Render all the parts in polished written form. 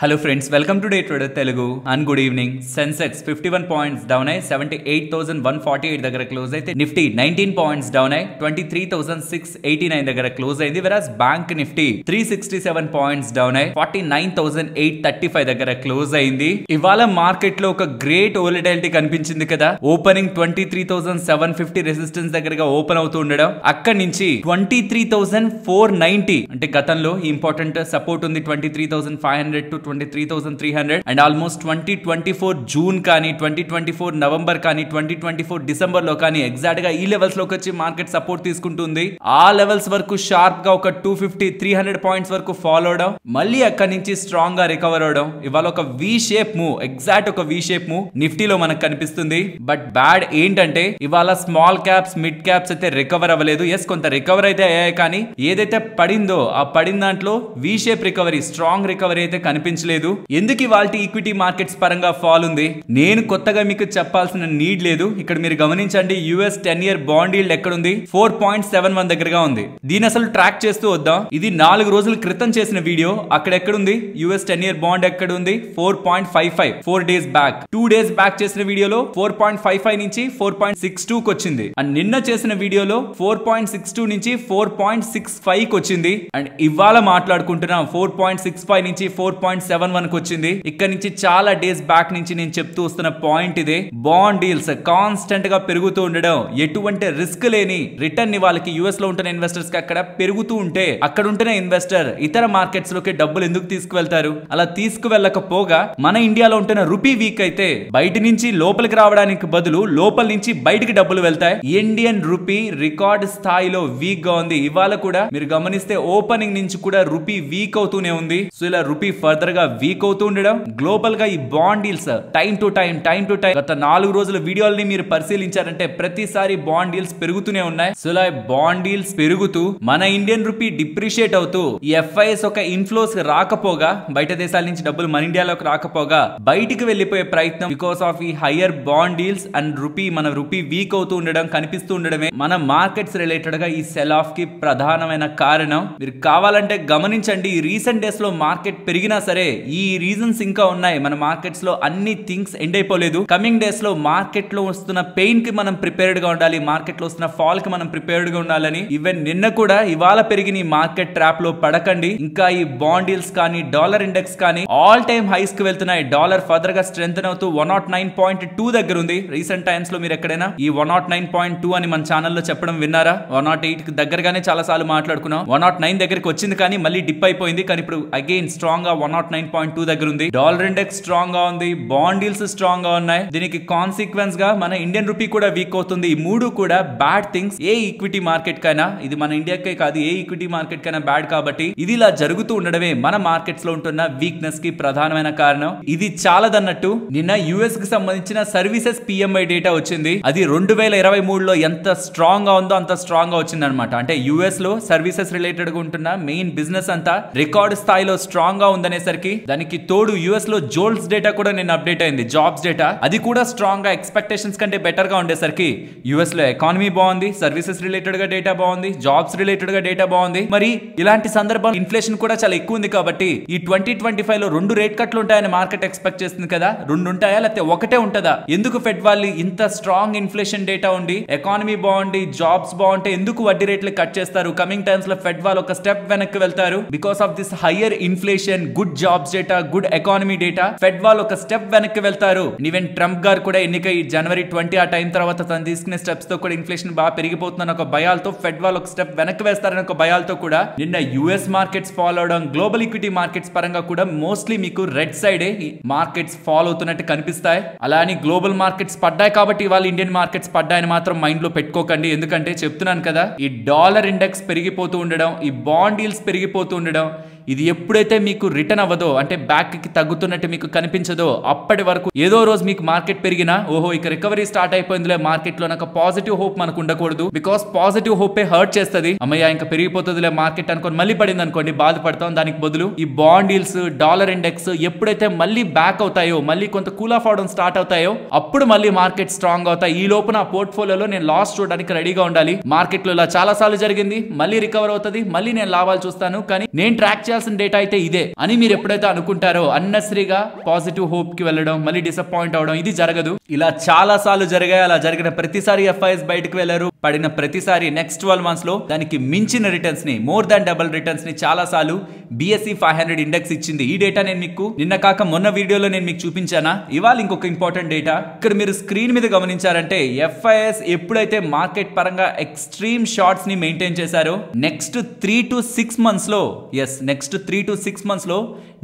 Hello friends, welcome to Day Trader Telugu and good evening. Sensex 51 points down ay 78,148 దగ్గర close అయితే Nifty 19 points down ay 23,689 దగ్గర close అయింది. whereas bank Nifty 367 points down ay 49,835 దగ్గర close అయింది. ఇవాళ market లో ఒక great volatility కనిపించింది కదా. ఓపెనింగ్ 23,750 రెసిస్టెన్స్ దగ్గరగా ఓపెన్ అవుతూ ఉండడం, అక్కడి నుంచి 23,490 అంటే గతంలో ఇంపార్టెంట్ సపోర్ట్ ఉంది 23,500 to 23,300 అండ్ ఆల్మోస్ట్ 2024 జూన్ కానీ 2024 నవంబర్ కానీ 2024 డిసెంబర్ లో కానీ ఎగ్జాక్ట్ గా ఈ లెవెల్స్ లోకి వచ్చి మార్కెట్ సపోర్ట్ తీసుకుంటుంది. ఆ లెవెల్స్ వరకు షార్ప్ గా ఒక 250-300 పాయింట్స్ వరకు ఫాలో అవడం, మళ్ళీ అక్కడి నుంచి స్ట్రాంగ్ గా రికవర్ అవడం. ఇవాళ ఒక వి షేప్ మూవ్, ఎగ్జాక్ట్ ఒక వి షేప్ మూవ్ నిఫ్టీలో మనకు కనిపిస్తుంది. బట్ బ్యాడ్ ఏంటంటే ఇవాళ స్మాల్ క్యాప్స్ మిడ్ క్యాప్స్ అయితే రికవర్ అవ్వలేదు. ఎస్, కొంత రికవర్ అయితే అయ్యాయి, కానీ ఏదైతే పడిందో ఆ పడిన దాంట్లో V shape recovery, strong recovery అయితే కనిపించలేదు. ఎందుకు ఇవాళ ఈక్విటీ మార్కెట్స్ పరంగా ఫాల్ ఉంది నేను కొత్తగా మీకు చెప్పాల్సిన నీడ్ లేదు. ఇక్కడ మీరు గమనించండి, యుఎస్ 10-year బాండ్ ఈల్డ్ ఎక్కడుంది, 4.71 దగ్గరగా ఉంది. దీని అసలు ట్రాక్ చేస్తూ వద్దాం. ఇది 4 రోజుల క్రితం చేసిన వీడియో. అక్కడ ఎక్కడుంది యుఎస్ 10-year బాండ్ ఎక్కడ ఉంది, 4.55 4 days బ్యాక్. 2 days బ్యాక్ చేసిన వీడియోలో 4.55 నుంచి 4.62 కి వచ్చింది. అండ్ నిన్న చేసిన వీడియోలో 4.62 నుంచి 4.65 కి వచ్చింది. అండ్ ఇవాళ మాట్లాడుకుంటున్నాం 4.65 నుంచి 4.71 కి వచ్చింది. ఇక్కడ నుంచి చాలా డేస్ బ్యాక్ నుంచి నేను చెప్తూ వస్తున్న పాయింట్ ఇదే. బాండ్ డీల్స్ కాన్స్టెంట్ గా పెరుగుతూ ఉండడం, ఎటువంటి రిస్క్ లేని రిటర్న్ వాళ్ళకి యుఎస్ లో ఉంటున్న ఇన్వెస్టర్స్ కి అక్కడ పెరుగుతూ ఉంటే అక్కడ ఉంటున్న ఇన్వెస్టర్ ఇతర మార్కెట్స్ లోకి డబ్బులు ఎందుకు తీసుకువెళ్తారు? అలా తీసుకువెళ్ళకపోగా మన ఇండియాలో ఉంటున్న రూపీ వీక్ అయితే బయట నుంచి లోపలికి రావడానికి బదులు లోపల నుంచి బయటికి డబ్బులు వెళ్తాయి. ఇండియన్ రూపీ రికార్డ్ స్థాయిలో వీక్ గా ఉంది. ఇవాళ కూడా మీరు గమనిస్తే ఓపెనింగ్ నుంచి కూడా రూపీ వీక్ అవుతూనే ఉంది. సో ఇలా రూపీ ఫర్దర్ గా వీక్ అవుతూ ఉండడం, గ్లోబల్ గా ఈ bond deals time to time గత 4 రోజుల వీడియోల్ని మీరు పరిశీలించారంటే ప్రతిసారి బాండ్ డీల్స్ పెరుగుతూనే ఉన్నాయి. సో ఇలా బాండ్ డీల్స్ పెరుగుతూ మన ఇండియన్ రూపీ డిప్రిషియేట్ అవుతూ ఈ ఎఫ్ఐఎస్ ఒక ఇన్ఫ్లోస్ రాకపోగా, బయట దేశాల నుంచి డబ్బులు మన ఇండియాలోకి రాకపోగా బయటికి వెళ్లిపోయే ప్రయత్నం బికాస్ ఆఫ్ ఈ హయ్యర్ బాండ్ డీల్స్ అండ్ మన రూపీ వీక్ అవుతూ ఉండడం కనిపిస్తూ ఉండడమే మన మార్కెట్స్ రిలేటెడ్ గా ఈ సెల్ ఆఫ్ కి ప్రధానమైన కారణం. మీరు కావాలంటే గమనించండి, ఈ రీసెంట్ డేస్ లో మార్కెట్ పెరిగినా సరే ఈ రీజన్స్ ఇంకా ఉన్నాయి. మన మార్కెట్స్ లో అన్ని థింగ్స్ ఎండ్ అయిపోలేదు. కమింగ్ డేస్ లో మార్కెట్ లో వస్తున్న పెయిన్ కి మనం ప్రిపేర్డ్ గా ఉండాలి, మార్కెట్ లో వస్తున్న ఫాల్ కి మనం ప్రిపేర్డ్ గా ఉండాలని. ఈవెన్ నిన్న కూడా ఇవాళ పెరిగిన ఈ మార్కెట్ ట్రాప్ లో పడకండి. ఇంకా ఈ బాండ్ డీల్స్ కానీ డాలర్ ఇండెక్స్ కానీ ఆల్ టైమ్ హైస్ కి వెళ్తున్నాయి. డాలర్ ఫర్దర్ గా స్ట్రెంగ్ అవుతూ 109.2 దగ్గర ఉంది. రీసెంట్ టైమ్స్ లో మీరు ఎక్కడైనా ఈ 109.2 అని మన ఛానల్లో చెప్పడం విన్నారా? 108 కి దగ్గరగానే చాలా సార్లు మాట్లాడుకున్నాం. 109 దగ్గరికి వచ్చింది కానీ మళ్ళీ డిప్ అయిపోయింది. కానీ ఇప్పుడు అగైన్ స్ట్రాంగ్ గా 109.2 దగ్గర ఉంది. డాలర్ ఇండెక్స్ స్ట్రాంగ్ గా ఉంది, బాండ్ డీల్స్ స్ట్రాంగ్ గా ఉన్నాయి. దీనికి కాన్సిక్వెన్స్ గా మన ఇండియన్ రూపీ కూడా వీక్ అవుతుంది. ఈ మూడు కూడా బ్యాడ్ థింగ్స్. ఏ ఈక్విటీ మార్కెట్ కైనా, ఇది మన ఇండియాకే కాదు, ఏ ఈక్విటీ మార్కెట్ కైనా బ్యాడ్. కాబట్టి ఇది ఇలా జరుగుతూ ఉండడమే మన మార్కెట్స్ లో ఉంటున్న వీక్నెస్ కి ప్రధానమైన కారణం. ఇది చాలదన్నట్టు నిన్న యుఎస్ కి సంబంధించిన సర్వీసెస్ పిఎంఐ డేటా వచ్చింది. అది 2023లో ఎంత స్ట్రాంగ్ గా ఉందో అంత స్ట్రాంగ్ గా వచ్చింది అనమాట. అంటే యుఎస్ లో సర్వీసెస్ రిలేటెడ్ గా ఉంటున్న మెయిన్ బిజినెస్ అంతా రికార్డ్ స్థాయిలో స్ట్రాంగ్ గా ఉందనేసరికి, దానికి తోడు యుఎస్ లో జోల్స్ డేటా కూడా నేను అప్డేట్ అయింది, జాబ్స్ డేటా. అది కూడా స్ట్రాంగ్ గా ఎక్స్పెక్టేషన్స్ కంటే బెటర్ గా ఉండేసరికి యుఎస్ లో ఎకానమీ బాగుంది, సర్వీసెస్ రిలేటెడ్ గా డేటా బాగుంది, జాబ్స్ రిలేటెడ్ గా డేటా బాగుంది. మరి ఇలాంటి సందర్భం ఇన్ఫ్లేషన్ కూడా చాలా ఎక్కువ ఉంది. కాబట్టి ఈ 2025 లో 2 రేట్ కట్లు ఉంటాయని మార్కెట్ ఎక్స్పెక్ట్ చేస్తుంది కదా. 2 ఉంటాయా లేకపోతే ఒకటే ఉంటుందా? ఎందుకు ఫెడ్ వాళ్ళు ఇంత స్ట్రాంగ్ ఇన్ఫ్లేషన్ డేటా ఉండి ఎకానమీ బాగుండి జాబ్స్ బాగుంటే ఎందుకు వడ్డీ రేట్లు కట్ చేస్తారు? కమింగ్ టైమ్స్ లో ఫెడ్ వాళ్ళు ఒక స్టెప్ వెనక్కి వెళ్తారు. Because of this higher inflation, good jobs data, good economy data, fed వాళ్ళు ఒక స్టెప్ వెనక్కి వెళ్తారు. ఈవెన్ ట్రంప్ గారు కూడా ఎన్నికై January 20 ఆ టైం తర్వాత తను తీసుకునే స్టెప్స్ తో కూడా ఇన్ఫ్లేషన్ బాగా పెరిగిపోతుందని ఒక భయాలతో ఫెడ్ వాళ్ళు ఒక స్టెప్ వెనక్కి వేస్తారని ఒక భయాలతో కూడా నిన్న యుఎస్ మార్కెట్స్ ఫాలో అవడం, గ్లోబల్ ఈక్విటీ మార్కెట్స్ పరంగా కూడా మోస్ట్లీ మీకు రెడ్ సైడ్ మార్కెట్స్ ఫాలో అవుతున్నట్టు కనిపిస్తాయి. అలా అని గ్లోబల్ మార్కెట్స్ పడ్డాయి కాబట్టి ఇవాళ ఇండియన్ మార్కెట్స్ పడ్డాయని మాత్రం మైండ్ లో పెట్టుకోకండి. ఎందుకంటే చెప్తున్నాను కదా, ఈ డాలర్ ఇండెక్స్ పెరిగిపోతూ ఉండడం, ఈ బాండ్ డీల్స్ పెరిగిపోతూ ఉండడం, ఇది ఎప్పుడైతే మీకు రిటర్న్ అవ్వదో, అంటే బ్యాక్ కి తగ్గుతున్నట్టు మీకు కనిపించదో, అప్పటి వరకు ఏదో రోజు మీకు మార్కెట్ పెరిగినా ఓహో ఇక రికవరీ స్టార్ట్ అయిపోయిందిలే మార్కెట్ లో, నాకు పాజిటివ్ హోప్ మనకు ఉండకూడదు. బికాస్ పాజిటివ్ హోపే హర్ట్ చేస్తుంది. అమ్మయ్య ఇంకా పెరిగిపోతుందిలే మార్కెట్ అనుకోని మళ్ళీ పడింది అనుకోండి, బాధపడతాం. దానికి బదులు ఈ బాండ్ డీల్స్, డాలర్ ఇండెక్స్ ఎప్పుడైతే మళ్ళీ బ్యాక్ అవుతాయో, మళ్ళీ కొంత కూల్ ఆఫ్ అవడం స్టార్ట్ అవుతాయో, అప్పుడు మళ్ళీ మార్కెట్ స్ట్రాంగ్ అవుతాయి. ఈ లోపు నా పోర్ట్ఫోలియోలో నేను లాస్ చూడడానికి రెడీగా ఉండాలి. మార్కెట్ లో ఇలా చాలా సార్లు జరిగింది, మళ్ళీ రికవర్ అవుతుంది, మళ్ళీ నేను లాభాలు చూస్తాను. కానీ నేను ట్రాక్ చేయాల్సిన డేటా అయితే ఇదే అని మీరు ఎప్పుడైతే అనుకుంటారో అన్నెసరీగా పాజిటివ్ హోప్ కి వెళ్ళడం మళ్ళీ డిసప్పాయింట్ అవడం ఇది జరగదు. ఇలా చాలా సార్లు జరిగాయి. అలా జరిగిన ప్రతిసారి FIS బయటకు వెళ్లారు. పడిన ప్రతిసారి నెక్స్ట్ 12 months లో దానికి మించిన రిటర్న్స్ ని మోర్ దాన్ డబుల్ రిటర్న్స్ ని చాలా సార్లు BSE 500 ఇండెక్స్ ఇచ్చింది. ఈ డేటా నేను మీకు నిన్న కాక మొన్న వీడియోలో నేను మీకు చూపించానా. ఇవాళ ఇంకొక ఇంపార్టెంట్ డేటా ఇక్కడ మీరు స్క్రీన్ మీద గమనించారంటే FIS ఎప్పుడైతే మార్కెట్ పరంగా ఎక్స్ట్రీమ్ షార్ట్స్ ని మెయింటైన్ చేశారో నెక్స్ట్ 3 to 6 months లో నెక్స్ట్ 3 to 6 months లో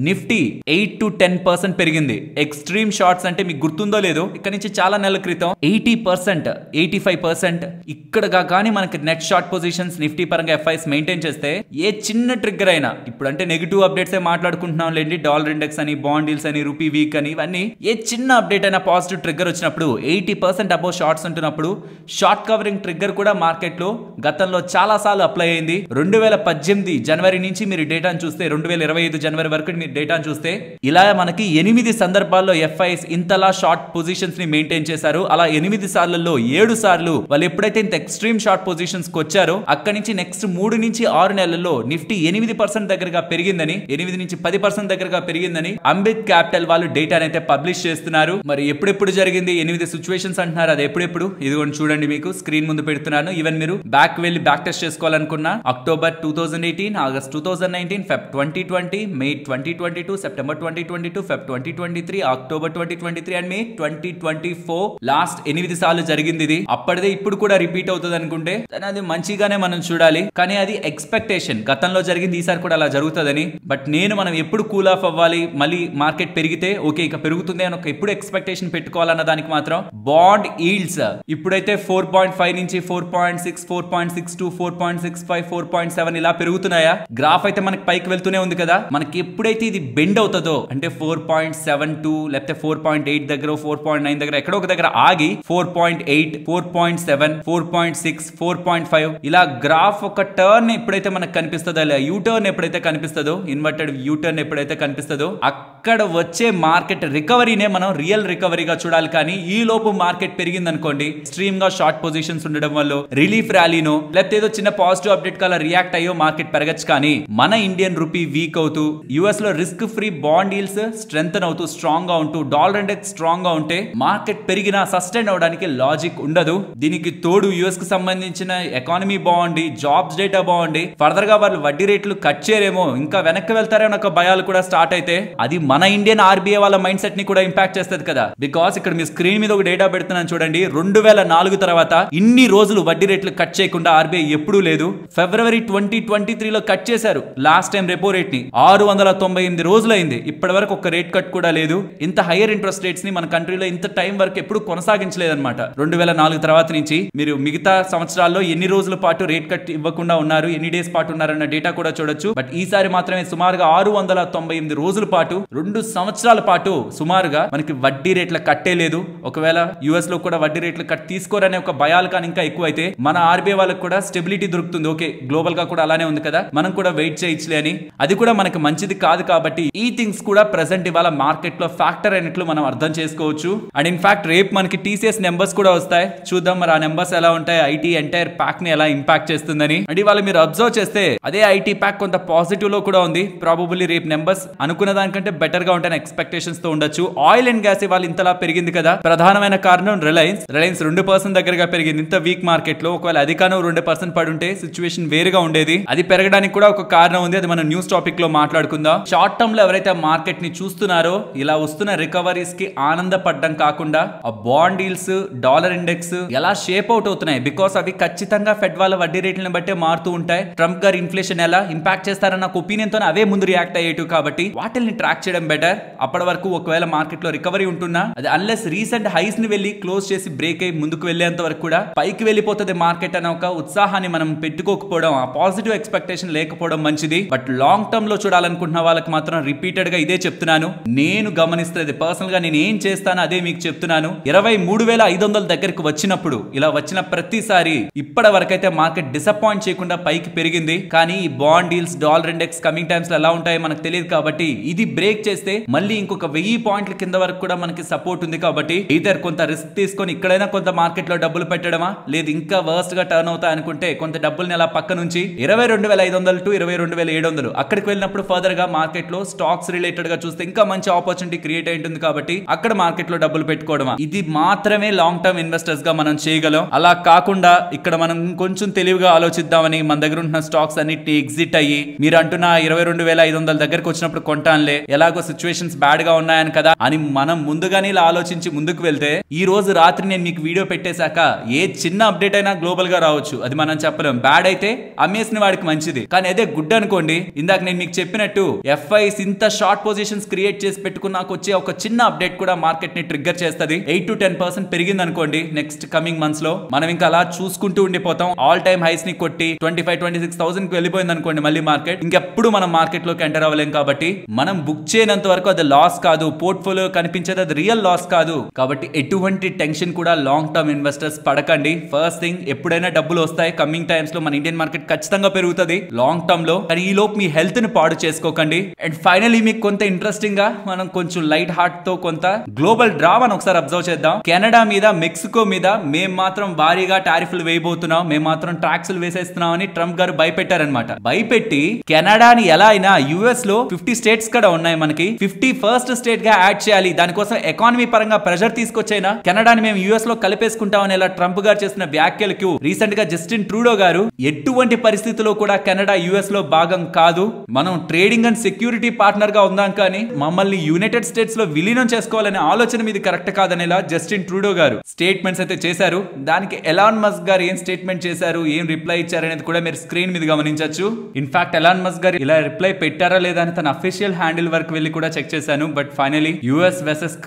నిఫ్టీ 8 to 10% పెరిగింది. ఎక్స్ట్రీమ్ షార్ట్స్ అంటే మీకు గుర్తుందో లేదో ఇక్కడ నుంచి చాలా నెలల క్రితం 80%, 85% ఇక్కడగా కానీ మనకి నెట్ షార్ట్ పొజిషన్స్ నిఫ్టీ పరంగా FIS మెయింటైన్ చేస్తే ఏ చిన్న ట్రిగ్గర్ అయినా ఇప్పుడు అంటే నెగిటివ్ అప్డేట్స్ మాట్లాడుకుంటున్నాం లేండి, డాలర్ ఇండెక్స్ అని, బాండ్ డీల్స్ అని, రూపీ వీక్ అని, ఇవన్నీ ఏ చిన్న అప్డేట్ అయినా పాజిటివ్ ట్రిగ్గర్ వచ్చినప్పుడు 80% అబౌవ్ షార్ట్స్ ఉంటున్నప్పుడు షార్ట్ కవరింగ్ ట్రిగ్గర్ కూడా మార్కెట్ లో గతంలో చాలా సార్లు అప్లై అయింది. 2018 జనవరి నుంచి మీరు డేటాను చూస్తే 2025 జనవరి వరకు మీరు డేటాను చూస్తే ఇలా మనకి 8 సందర్భాల్లో FIS ఇంతలా షార్ట్ పొజిషన్స్ ని మెయింటైన్ చేశారు. అలా 8 సార్లలో 7 సార్లు వాళ్ళు ఎప్పుడైతే ఇంత ఎక్స్ట్రీమ్ షార్ట్ పొజిషన్స్ కి వచ్చారో అక్కడి నుంచి నెక్స్ట్ 3 నుంచి 6 నెలల్లో నిఫ్టీ 8% దగ్గరగా పెరిగిందని, 8 నుంచి 10% దగ్గరగా పెరిగిందని అంబిత్ క్యాపిటల్ వాళ్ళు డేటాను అయితే పబ్లిష్ చేస్తున్నారు. మరి ఎప్పుడెప్పుడు జరిగింది 8 సిచ్యువేషన్స్ అంటున్నారు, అది ఎప్పుడెప్పుడు ఇదిగోండి చూడండి, మీకు స్క్రీన్ ముందు పెడుతున్నాను. ఈవెన్ మీరు బ్యాక్ వెళ్ళి బ్యాక్ టెస్ట్ చేసుకోవాలనుకున్నా October 2018, August 2019, Feb 2020, May 2022, September 2022, Feb 2023, October 2023 and May 2024 last 8 సార్లు జరిగింది ఇది. అప్పటిదే ఇప్పుడు కూడా రిపీట్ అవుతుంది అనుకుంటే అది మంచిగానే మనం చూడాలి. కానీ అది ఎక్స్పెక్టేషన్, గతంలో జరిగింది ఈసారి కూడా అలా జరుగుతుందని. బట్ మనం ఎప్పుడు కూల్ ఆఫ్ అవ్వాలి, మళ్ళీ మార్కెట్ పెరిగితే ఓకే ఇక పెరుగుతుంది అని ఎప్పుడు ఎక్స్పెక్టేషన్ పెట్టుకోవాలన్న దానికి మాత్రం బాండ్ ఈల్డ్స్ ఇప్పుడైతే 4.5 నుంచి 4.6, 4.62, 4.65, 4.7 ఇలా పెరుగుతున్నాయా. గ్రాఫ్ అయితే మనకి పైకి వెళ్తూనే ఉంది కదా. మనకి ఎప్పుడైతే ఇది బెండ్ అవుతుందో అంటే 4.72 లేకపోతే 4.8 దగ్గర, 4.9 దగ్గర ఎక్కడో ఒక దగ్గర ఆగి 4.8, 4.7, 4.6, 4.5 ఇలా గ్రాఫ్ ఒక టర్న్ ఎప్పుడైతే మనకు కనిపిస్తుందో, ఇలా యూ టర్న్ ఎప్పుడైతే కనిపిస్తుందో, ఇన్వర్టెడ్ యూ టర్న్ ఎప్పుడైతే కనిపిస్తుందో అక్కడ వచ్చే మార్కెట్ రికవరీనే మనం రియల్ రికవరీగా చూడాలి. కానీ ఈ లోపు మార్కెట్ పెరిగింది అనుకోండి, ఎక్స్ట్రీమ్ గా షార్ట్ పొజిషన్స్ ఉండడం వల్ల రిలీఫ్ ర్యాలీనో లేకపోతే ఏదో చిన్న పాజిటివ్ అప్డేట్ కల్లా రియాక్ట్ అయ్యో మార్కెట్ పెరగచ్చు. కానీ మన ఇండియన్ రూపీ వీక్ అవుతూ, యుఎస్ లో రిస్క్ ఫ్రీ బాండ్ డీల్స్ స్ట్రెంగ్ అవుతూ స్ట్రాంగ్ గా ఉంటూ, డాలర్ ఇండెక్స్ స్ట్రాంగ్ గా ఉంటే మార్కెట్ పెరిగినా సస్టైన్ అవడానికి లాజిక్ ఉండదు. దీనికి తోడు యుఎస్ కు సంబంధించిన ఎకానమీ బాగుండి, జాబ్స్ డేటా బాగుండి, ఫర్దర్ గా వాళ్ళు వడ్డీ రేట్లు కట్ చేయరేమో, ఇంకా వెనక్కి వెళ్తారేమో ఒక భయాలు కూడా స్టార్ట్ అయితే అది మన ఇండియన్ RBI వాళ్ళ మైండ్ సెట్ ని కూడా ఇంపాక్ట్ చేస్తుంది కదా. బికాస్ ఇక్కడ మీ స్క్రీన్ మీద ఒక డేటా పెడుతున్నాను చూడండి. 2004 తర్వాత ఇన్ని రోజులు వడ్డీ రేట్లు కట్ చేయకుండా RBI ఎప్పుడూ లేదు. ఫిబ్రవరి 2023 లో కట్ చేశారు లాస్ట్ టైం రెపో రేట్ ని. 698 రోజులైంది, ఇప్పటి వరకు ఒక రేట్ కట్ కూడా లేదు. ఇంత హైయర్ ఇంట్రెస్ట్ రేట్స్ ని మన కంట్రీలో ఇంత టైం వరకు ఎప్పుడు కొనసాగించలేదన్నమాట. 2004 తర్వాత నుంచి మీరు మిగతా సంవత్సరాల్లో ఎన్ని రోజుల పాటు రేట్ కట్ ఇవ్వకుండా ఉన్నారు, ఎన్ని డేస్ పాటు ఉన్నారన్న డేటా కూడా చూడొచ్చు. బట్ ఈసారి మాత్రమే సుమారుగా 698 రోజుల పాటు, 2 సంవత్సరాల పాటు సుమారుగా మనకి వడ్డీ రేట్ల కట్టే లేదు. ఒకవేళ యుఎస్ లో కూడా వడ్డీ రేట్లు కట్ తీసుకోరనే ఒక భయాలు కానీ ఇంకా ఎక్కువైతే మన RBI వాళ్ళకి కూడా స్టెబిలిటీ దొరుకుతుంది. ఓకే గ్లోబల్ గా కూడా అలానే ఉంది కదా, మనం కూడా వెయిట్ చేయొచ్చులే అని. అది కూడా మనకి మంచిది కాదు. కాబట్టి ఈ థింగ్స్ కూడా ప్రెసెంట్ ఇవాళ మార్కెట్ లో ఫ్యాక్టర్ అయినట్లు మనం అర్థం చేసుకోవచ్చు. అండ్ ఇన్ఫాక్ట్ రేపు మనకి TCS నెంబర్స్ కూడా వస్తాయి, చూద్దాం మరి ఆ నెంబర్స్ ఎలా ఉంటాయి, ఐటీ ఎంటైర్ ప్యాక్ ని ఎలా ఇంపాక్ట్ చేస్తుందని. అండ్ ఇవాళ మీరు అబ్జర్వ్ చేస్తే అదే ఐటీ ప్యాక్ కొంత పాజిటివ్ లో కూడా ఉంది. ప్రాబబుల్లీ రేపు నెంబర్స్ అనుకున్న దానికంటే బెటర్ గా ఉంటాయని ఎక్స్పెక్టేషన్స్ తో ఉండొచ్చు. ఆయిల్ అండ్ గ్యాస్ ఇవాళ ఇంతలా పెరిగింది కదా, ప్రధానమైన కారణం రిలయన్స్ 2% దగ్గరగా పెరిగింది ఇంత వీక్ మార్కెట్ లో. ఒకవేళ అధికారం 2% పడి ఉంటే సిచ్యువేషన్ వేరుగా ఉండేది. అది పెరగడానికి కూడా ఒక కారణం ఉంది, అది మనం న్యూస్ టాపిక్ లో మాట్లాడుకుందాం. షార్ట్ టర్మ్ లో ఎవరైతే మార్కెట్ ని చూస్తున్నారో ఇలా వస్తున్న రికవరీస్ కి ఆనందపడడం కాకుండా ఆ బాండ్ డీల్స్, డాలర్ ఇండెక్స్ ఎలా షేప్ అవుట్ అవుతున్నాయి, బికాస్ అవి ఖచ్చితంగా ఫెడ్ వాళ్ళ వడ్డీ రేట్లను బట్టే మారుతూ ఉంటాయి. ట్రంప్ గారు ఇన్ఫ్లేషన్ ఎలా ఇంపాక్ట్ చేస్తారన్న ఒక ఒపీనియన్ తో అవే ముందు రియాక్ట్ అయ్యేటివి. కాబట్టి వాటిని ట్రాక్ చేయడం బెటర్. అప్పటి వరకు ఒకవేళ మార్కెట్ లో రికవరీ ఉంటున్నా అది అన్లెస్ రీసెంట్ హైస్ ని వెళ్ళి క్లోజ్ చేసి బ్రేక్ అయ్యి ముందుకు వెళ్లేంత వరకు కూడా పైకి వెళ్ళిపోతుంది మార్కెట్ అనే ఒక ఉత్సాహాన్ని మనం పెట్టుకోకపోవడం, ఆ పాజిటివ్ ఎక్స్పెక్టేషన్ లేకపోవడం మంచిది. బట్ లాంగ్ టర్మ్ లో చూడాలనుకుంటున్న వాళ్ళకి మాత్రం రిపీటెడ్ గా ఇదే చెప్తున్నాను. నేను గమనిస్తుంది పర్సనల్ గా నేను ఏం చేస్తానో అదే మీకు చెప్తున్నాను. 23,500 దగ్గరకు వచ్చినప్పుడు ఇలా వచ్చిన ప్రతిసారి ఇప్పటి వరకైతే మార్కెట్ డిసప్పాయింట్ చేయకుండా పైకి పెరిగింది. కానీ ఈ bond deals, dollar index coming times లో ఎలా ఉంటాయో మనకు తెలియదు. కాబట్టి ఇది బ్రేక్ చేస్తే మళ్ళీ ఇంకొక 1000 పాయింట్ల కింద వరకు కూడా మనకి సపోర్ట్ ఉంది. కాబట్టి ఇదర్ కొంత రిస్క్ తీసుకొని ఇక్కడైనా కొంత మార్కెట్ లో డబ్బులు పెట్టడమా, లేదు ఇంకా వర్స్ట్ గా టర్న్ అవుతాయి అనుకుంటే కొంత డబ్బుల్ని అలా పక్క నుంచి 22,500 to 22,700 అక్కడికి వెళ్ళినప్పుడు ఫర్దర్ గా మార్కెట్ లో స్టాక్స్ రిలేటెడ్ గా చూస్తే ఇంకా మంచి ఆపర్చునిటీ క్రియేట్ అయి ఉంటుంది. కాబట్టి అక్కడ మార్కెట్ లో డబ్బులు పెట్టుకోవడమా, ఇది మాత్రమే లాంగ్ టర్మ్ ఇన్వెస్టర్స్ గా మనం చేయగలం. అలా కాకుండా ఇక్కడ మనం కొంచెం తెలివిగా ఆలోచిద్దామని మన దగ్గర ఉన్న స్టాక్స్ అన్నిటిని ఎగ్జిట్ అయ్యి మీరు అంటున్న 22,500 దగ్గరకు వచ్చినప్పుడు కొంటానులే, ఎలాగో సిచ్యువేషన్స్ బ్యాడ్ గా ఉన్నాయని కదా అని మనం ముందుగానే ఇలా ఆలోచించి ముందుకు వెళ్తే ఈ రోజు రాత్రి నేను మీకు వీడియో పెట్టేశాక ఏ చిన్న అప్డేట్ అయినా గ్లోబల్ గా రావచ్చు, అది మనం చెప్పలేం. బ్యాడ్ అయితే అమ్మేసిన వాడికి మంచిది, కానీ అదే గుడ్ అనుకోండి, ఇందాక నేను మీకు చెప్పినట్టు ఎఫ్ఐస్ ఇంత షార్ట్ పొజిషన్స్ క్రియేట్ చేసి పెట్టుకున్నాక వచ్చే ఒక చిన్న అప్డేట్ కూడా మార్కెట్ ని ట్రిగ్గర్ చేస్తుంది. 8 to 10% పెరిగింది అనుకోండి నెక్స్ట్ కమింగ్ మంత్స్ లో, మనం ఇంకా అలా చూసుకుంటూ ఉండిపోతాం. ఆల్ టైమ్ హైస్ ని కొట్టి 25,000-26,000 కి వెళ్ళిపోయింది అనుకోండి మళ్ళీ మార్కెట్, ఇంకెప్పుడు మనం మార్కెట్ లోకి ఎంటర్ అవ్వలేం. కాబట్టి మనం బుక్ చేయనంత వరకు అది లాస్ కాదు, పోర్ట్ఫోలియో కనిపించేది అది రియల్ లాస్ కాదు. కాబట్టి ఎటువంటి టెన్షన్ కూడా లాంగ్ టర్మ్ ఇన్వెస్టర్స్ పడకండి. ఫస్ట్ థింగ్, ఎప్పుడైనా డబ్బులు వస్తాయి, కమింగ్ టైమ్స్ లో మన ఇండియన్ మార్కెట్ ఖచ్చితంగా పెరుగుతుంది లాంగ్ టర్మ్ లో, కానీ ఈ లోపు మీ హెల్త్ ని పాడు చేసుకోకండి. అండ్ ఫైనలీ మీకు కొంత ఇంట్రెస్టింగ్ గా మనం కొంచెం లైట్ హార్ట్ తో కొంత గ్లోబల్ డ్రామాను ఒకసారి అబ్జర్వ్ చేద్దాం. కెనడా మీద మెక్సికో మీద మేము మాత్రం భారీగా టారిఫ్లు వేయబోతున్నాం, మేము మాత్రం ట్యాక్సులు వేసేస్తున్నాం అని ట్రంప్ గారు భయపెట్టారనమాట. భయపెట్టి కెనడాని ఎలా అయినా యుఎస్ లో 50 స్టేట్స్ కూడా ఉన్నాయి, మనకి 51st స్టేట్ గా యాడ్ చేయాలి, దానికోసం ఎకానమీ పరంగా ప్రెషర్ తీసుకొచ్చైనా కెనడాని మేము యుఎస్ లో కలిపేసుకుంటామని ఇలా ట్రంప్ గారు చేసిన వ్యాఖ్యలకు రీసెంట్ గా జస్టిన్ ట్రూడో గారు ఎటువంటి పరిస్థితుల్లో కూడా కెనడా యుఎస్ లో భాగం కాదు, మనం ట్రేడింగ్ అండ్ సెక్యూరిటీ పార్ట్నర్ గా ఉందాం, కానీ మమ్మల్ని యునైటెడ్ స్టేట్స్ లో విలీనం చేసుకోవాలనే ఆలోచన మీది కరెక్ట్ కాదనేలా జస్టిన్ ట్రూడో గారు స్టేట్మెంట్స్ అయితే చేశారు. దానికి ఎలాన్ మస్క్ గారు ఏం స్టేట్మెంట్ చేశారు, ఏం రిప్లై ఇచ్చారు అనేది కూడా మీరు స్క్రీన్ మీద గమనించవచ్చు. ఇన్ఫాక్ట్ ఎలాన్ మస్క్ గారు ఇలా రిప్లై పెట్టారా లేదా అని తన అఫీషియల్ హ్యాండిల్ వరకు వెళ్ళి కూడా చెక్ చేశాను. బట్ ఫైనలీ యుఎస్ వర్సెస్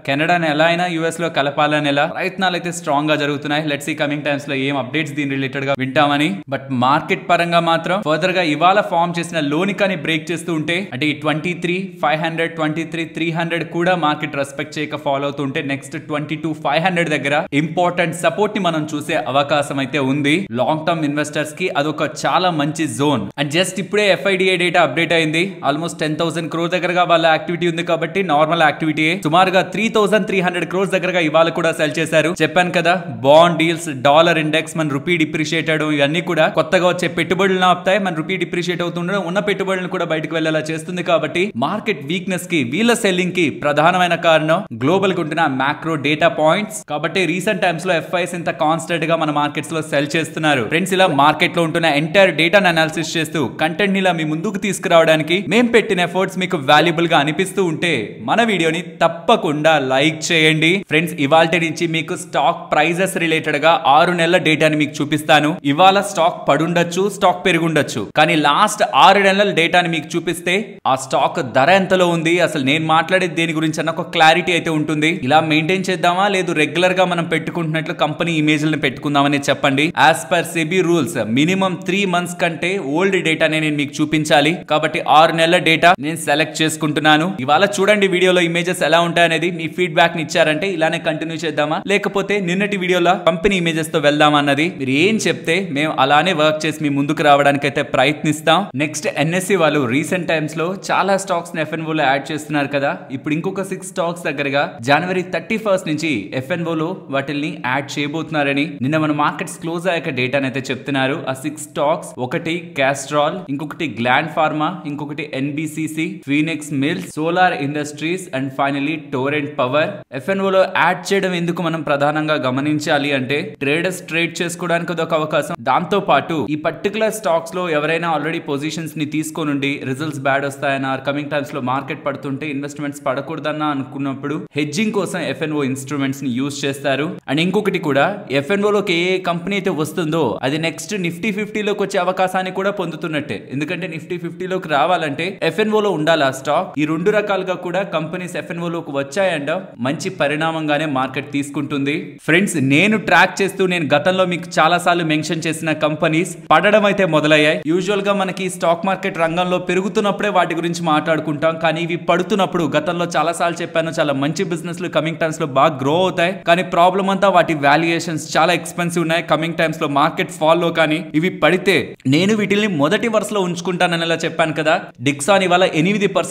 కెనడాని ఎలా అయినా యుఎస్ లో కలపాలనేలా ప్రయత్నాలు అయితే స్ట్రాంగ్ గా జరుగుతున్నాయి. లెట్స్ సీ కమింగ్ టైమ్స్ లో ఏం అప్డేట్స్ దీని రిలేటెడ్ గా వింటామని. బట్ మార్కెట్ పరంగా మాత్రం ఫర్దర్ గా ఇవాళ ఫామ్ చేసిన లోని కానీ బ్రేక్ చేస్తూ ఉంటే, అంటే ఈ 23,500 23,300 కూడా మార్కెట్ రెస్పెక్ట్ చేయక ఫాలో అవుతుంటే నెక్స్ట్ 22,500 దగ్గర ఇంపార్టెంట్ సపోర్ట్ ని మనం చూసే అవకాశం అయితే ఉంది. లాంగ్ టర్మ్ ఇన్వెస్టర్స్ కి అదొక చాలా మంచి జోన్. అండ్ జస్ట్ ఇప్పుడే FIDA డేటా అప్డేట్ అయింది. ఆల్మోస్ట్ 10,000 crore దగ్గరగా వాళ్ళ యాక్టివిటీ ఉంది, కాబట్టి నార్మల్ యాక్టివిటీ. సుమారుగా 3,300 crores దగ్గరగా ఇవాళ కూడా సెల్ చేశారు. చెప్పాను కదా, బాండ్ డీల్స్, డాలర్ ఇండెక్స్, మన రూపీ డిప్రిషియేట్ అవడం, ఇవన్నీ కూడా కొత్తగా వచ్చే పెట్టుబడులను ఆపుతాయి. మన రూపీ డిప్రిషియేట్ అవుతుండడం ఉన్న పెట్టుబడులను కూడా బయటకు వెళ్ళేలా చేస్తుంది. కాబట్టి మార్కెట్ వీక్నెస్ కి, వీళ్ళ సెల్లింగ్ కి ప్రధానమైన కారణం గ్లోబల్ గా ఉంటున్న మ్యాక్రో డేటా పాయింట్స్. కాబట్టి రీసెంట్ టైమ్స్ లో FIs ఇంత కాన్స్టెంట్ గా మన మార్కెట్స్ లో సెల్ చేస్తున్నారు. ఫ్రెండ్స్, ఇలా మార్కెట్ లో ఉంటున్న ఎంటైర్ డేటాను అనాలిసిస్ చేస్తూ కంటెంట్ ని ఇలా మీ ముందుకు తీసుకురావడానికి మేము పెట్టిన ఎఫర్ట్స్ మీకు వాల్యుబుల్ గా అనిపిస్తూ ఉంటే మన వీడియోని తప్పకుండా లైక్ చేయండి. ఫ్రెండ్స్, ఇవాల్టి నుంచి మీకు స్టాక్ ప్రైజెస్ రిలేటెడ్ గా 6 నెలల డేటాని మీకు చూపిస్తాను. ఇవాళ స్టాక్ పడుండొచ్చు, స్టాక్ పెరుగుండొచ్చు, కానీ లాస్ట్ 6 నెలల డేటాని మీకు చూపిస్తే ఆ స్టాక్ ధర ఎంతలో ఉంది, అసలు నేను మాట్లాడేది దేని గురించి అన్న ఒక క్లారిటీ అయితే ఉంటుంది. ఇలా మెయింటైన్ చేద్దామా, లేదు రెగ్యులర్ గా మనం పెట్టుకుంటున్నట్లు కంపెనీ ఇమేజ్లను పెట్టుకుందామని చెప్పండి. As per SEBI rules minimum 3 months కంటే ఓల్డ్ డేటానే నేను మీకు చూపించాలి. కాబట్టి 6 నెలల డేటా నేను సెలెక్ట్ చేసుకుంటున్నాను. ఇవాళ చూడండి వీడియోలో ఇమేజెస్ ఎలా ఉంటాయనేది. మీ ఫీడ్బ్యాక్ ని ఇచ్చారంటే ఇలానే కంటిన్యూ చేద్దామా, లేకపోతే నిన్నటి వీడియోలో కంపెనీ ఇమేజెస్ తో వెళ్దామా అన్నది మీరు ఏం చెప్తే మేము అలానే వర్క్ చేసి మీ ముందుకు రావడానికి అయితే ప్రయత్నిస్తాం. నెక్స్ట్ NSE వాళ్ళు రీసెంట్ టైమ్స్ లో చాలా స్టాక్స్ ని FNO లో యాడ్ చేస్తున్నారు కదా. ఇప్పుడు ఇంకొక 6 స్టాక్స్ దగ్గరగా January 31st నుంచి FNO లో వాటిల్ని యాడ్ చేయబోతున్నారని నిన్న మన మార్కెట్స్ క్లోజ్ అయ్యాక డేటా అయితే చెప్తున్నారు. ఆ 6 స్టాక్స్, ఒకటి క్యాస్ట్రాల్, ఇంకొకటి గ్లాండ్ ఫార్మా, ఇంకొకటి NBCC, Phoenix Mills, Solar Industries and finally Torrent Power. FNO లో యాడ్ చేయడం ఎందుకు మనం ప్రధానంగా గమనించాలి అంటే ట్రేడర్స్ ట్రేడ్ చేసుకోవడానికి అదొక అవకాశం. దాంతో పాటు ఈ పర్టికులర్ స్టాక్స్ లో ఎవరైనా ఆల్రెడీ పొజిషన్స్ ని తీసుకొనుండి రిజల్ట్స్ బ్యాడ్ వస్తాయన్న, కమింగ్ టైమ్స్ లో మార్కెట్ పడుతుంటే ఇన్వెస్ట్మెంట్స్ పడకూడదన్న అనుకున్నప్పుడు హెడ్జింగ్ కోసం FNO ఇన్స్ట్రుమెంట్స్ ని యూజ్ చేస్తారు. అండ్ ఇంకొకటి కూడా, FNO లోకి ఏ కంపెనీ అయితే వస్తుందో అది నెక్స్ట్ నిఫ్టీ 50 లోకి వచ్చే అవకాశాన్ని కూడా పొందుతున్నట్టే. ఎందుకంటే నిఫ్టీ 50 లోకి రావాలంటే FNO లో ఉండాలి ఆ స్టాక్. ఈ 2 రకాలుగా కూడా కంపెనీస్ FNO లోకి వచ్చాయంట మంచి పరిణామంగానే మార్కెట్ తీసుకుంటుంది. ఫ్రెండ్స్, నేను ట్రాక్ చేస్తూ నేను గతంలో మీకు చాలా సార్లు మెన్షన్ చేసిన కంపెనీస్ పడడం అయితే మొదలయ్యాయి. యూజువల్ గా మనకి స్టాక్ మార్కెట్ రంగంలో పెరుగుతున్నప్పుడే వాటి గురించి మాట్లాడుకుంటాం, కానీ ఇవి పడుతున్నప్పుడు గతంలో చాలా సార్లు చెప్పాను, చాలా మంచి బిజినెస్ లు కమింగ్ టైమ్స్ లో బాగా గ్రో అవుతాయి. కానీ ప్రాబ్లం అంతా వాటి వాల్యుయేషన్స్ చాలా ఎక్స్పెన్సివ్ ఉన్నాయి. కమింగ్ టైమ్స్ లో మార్కెట్ ఫాల్ లో కానీ ఇవి పడితే నేను వీటిని మొదటి వరుసలో ఉంచుకుంటానని చెప్పాను కదా. డిక్సాన్ ఇవాళ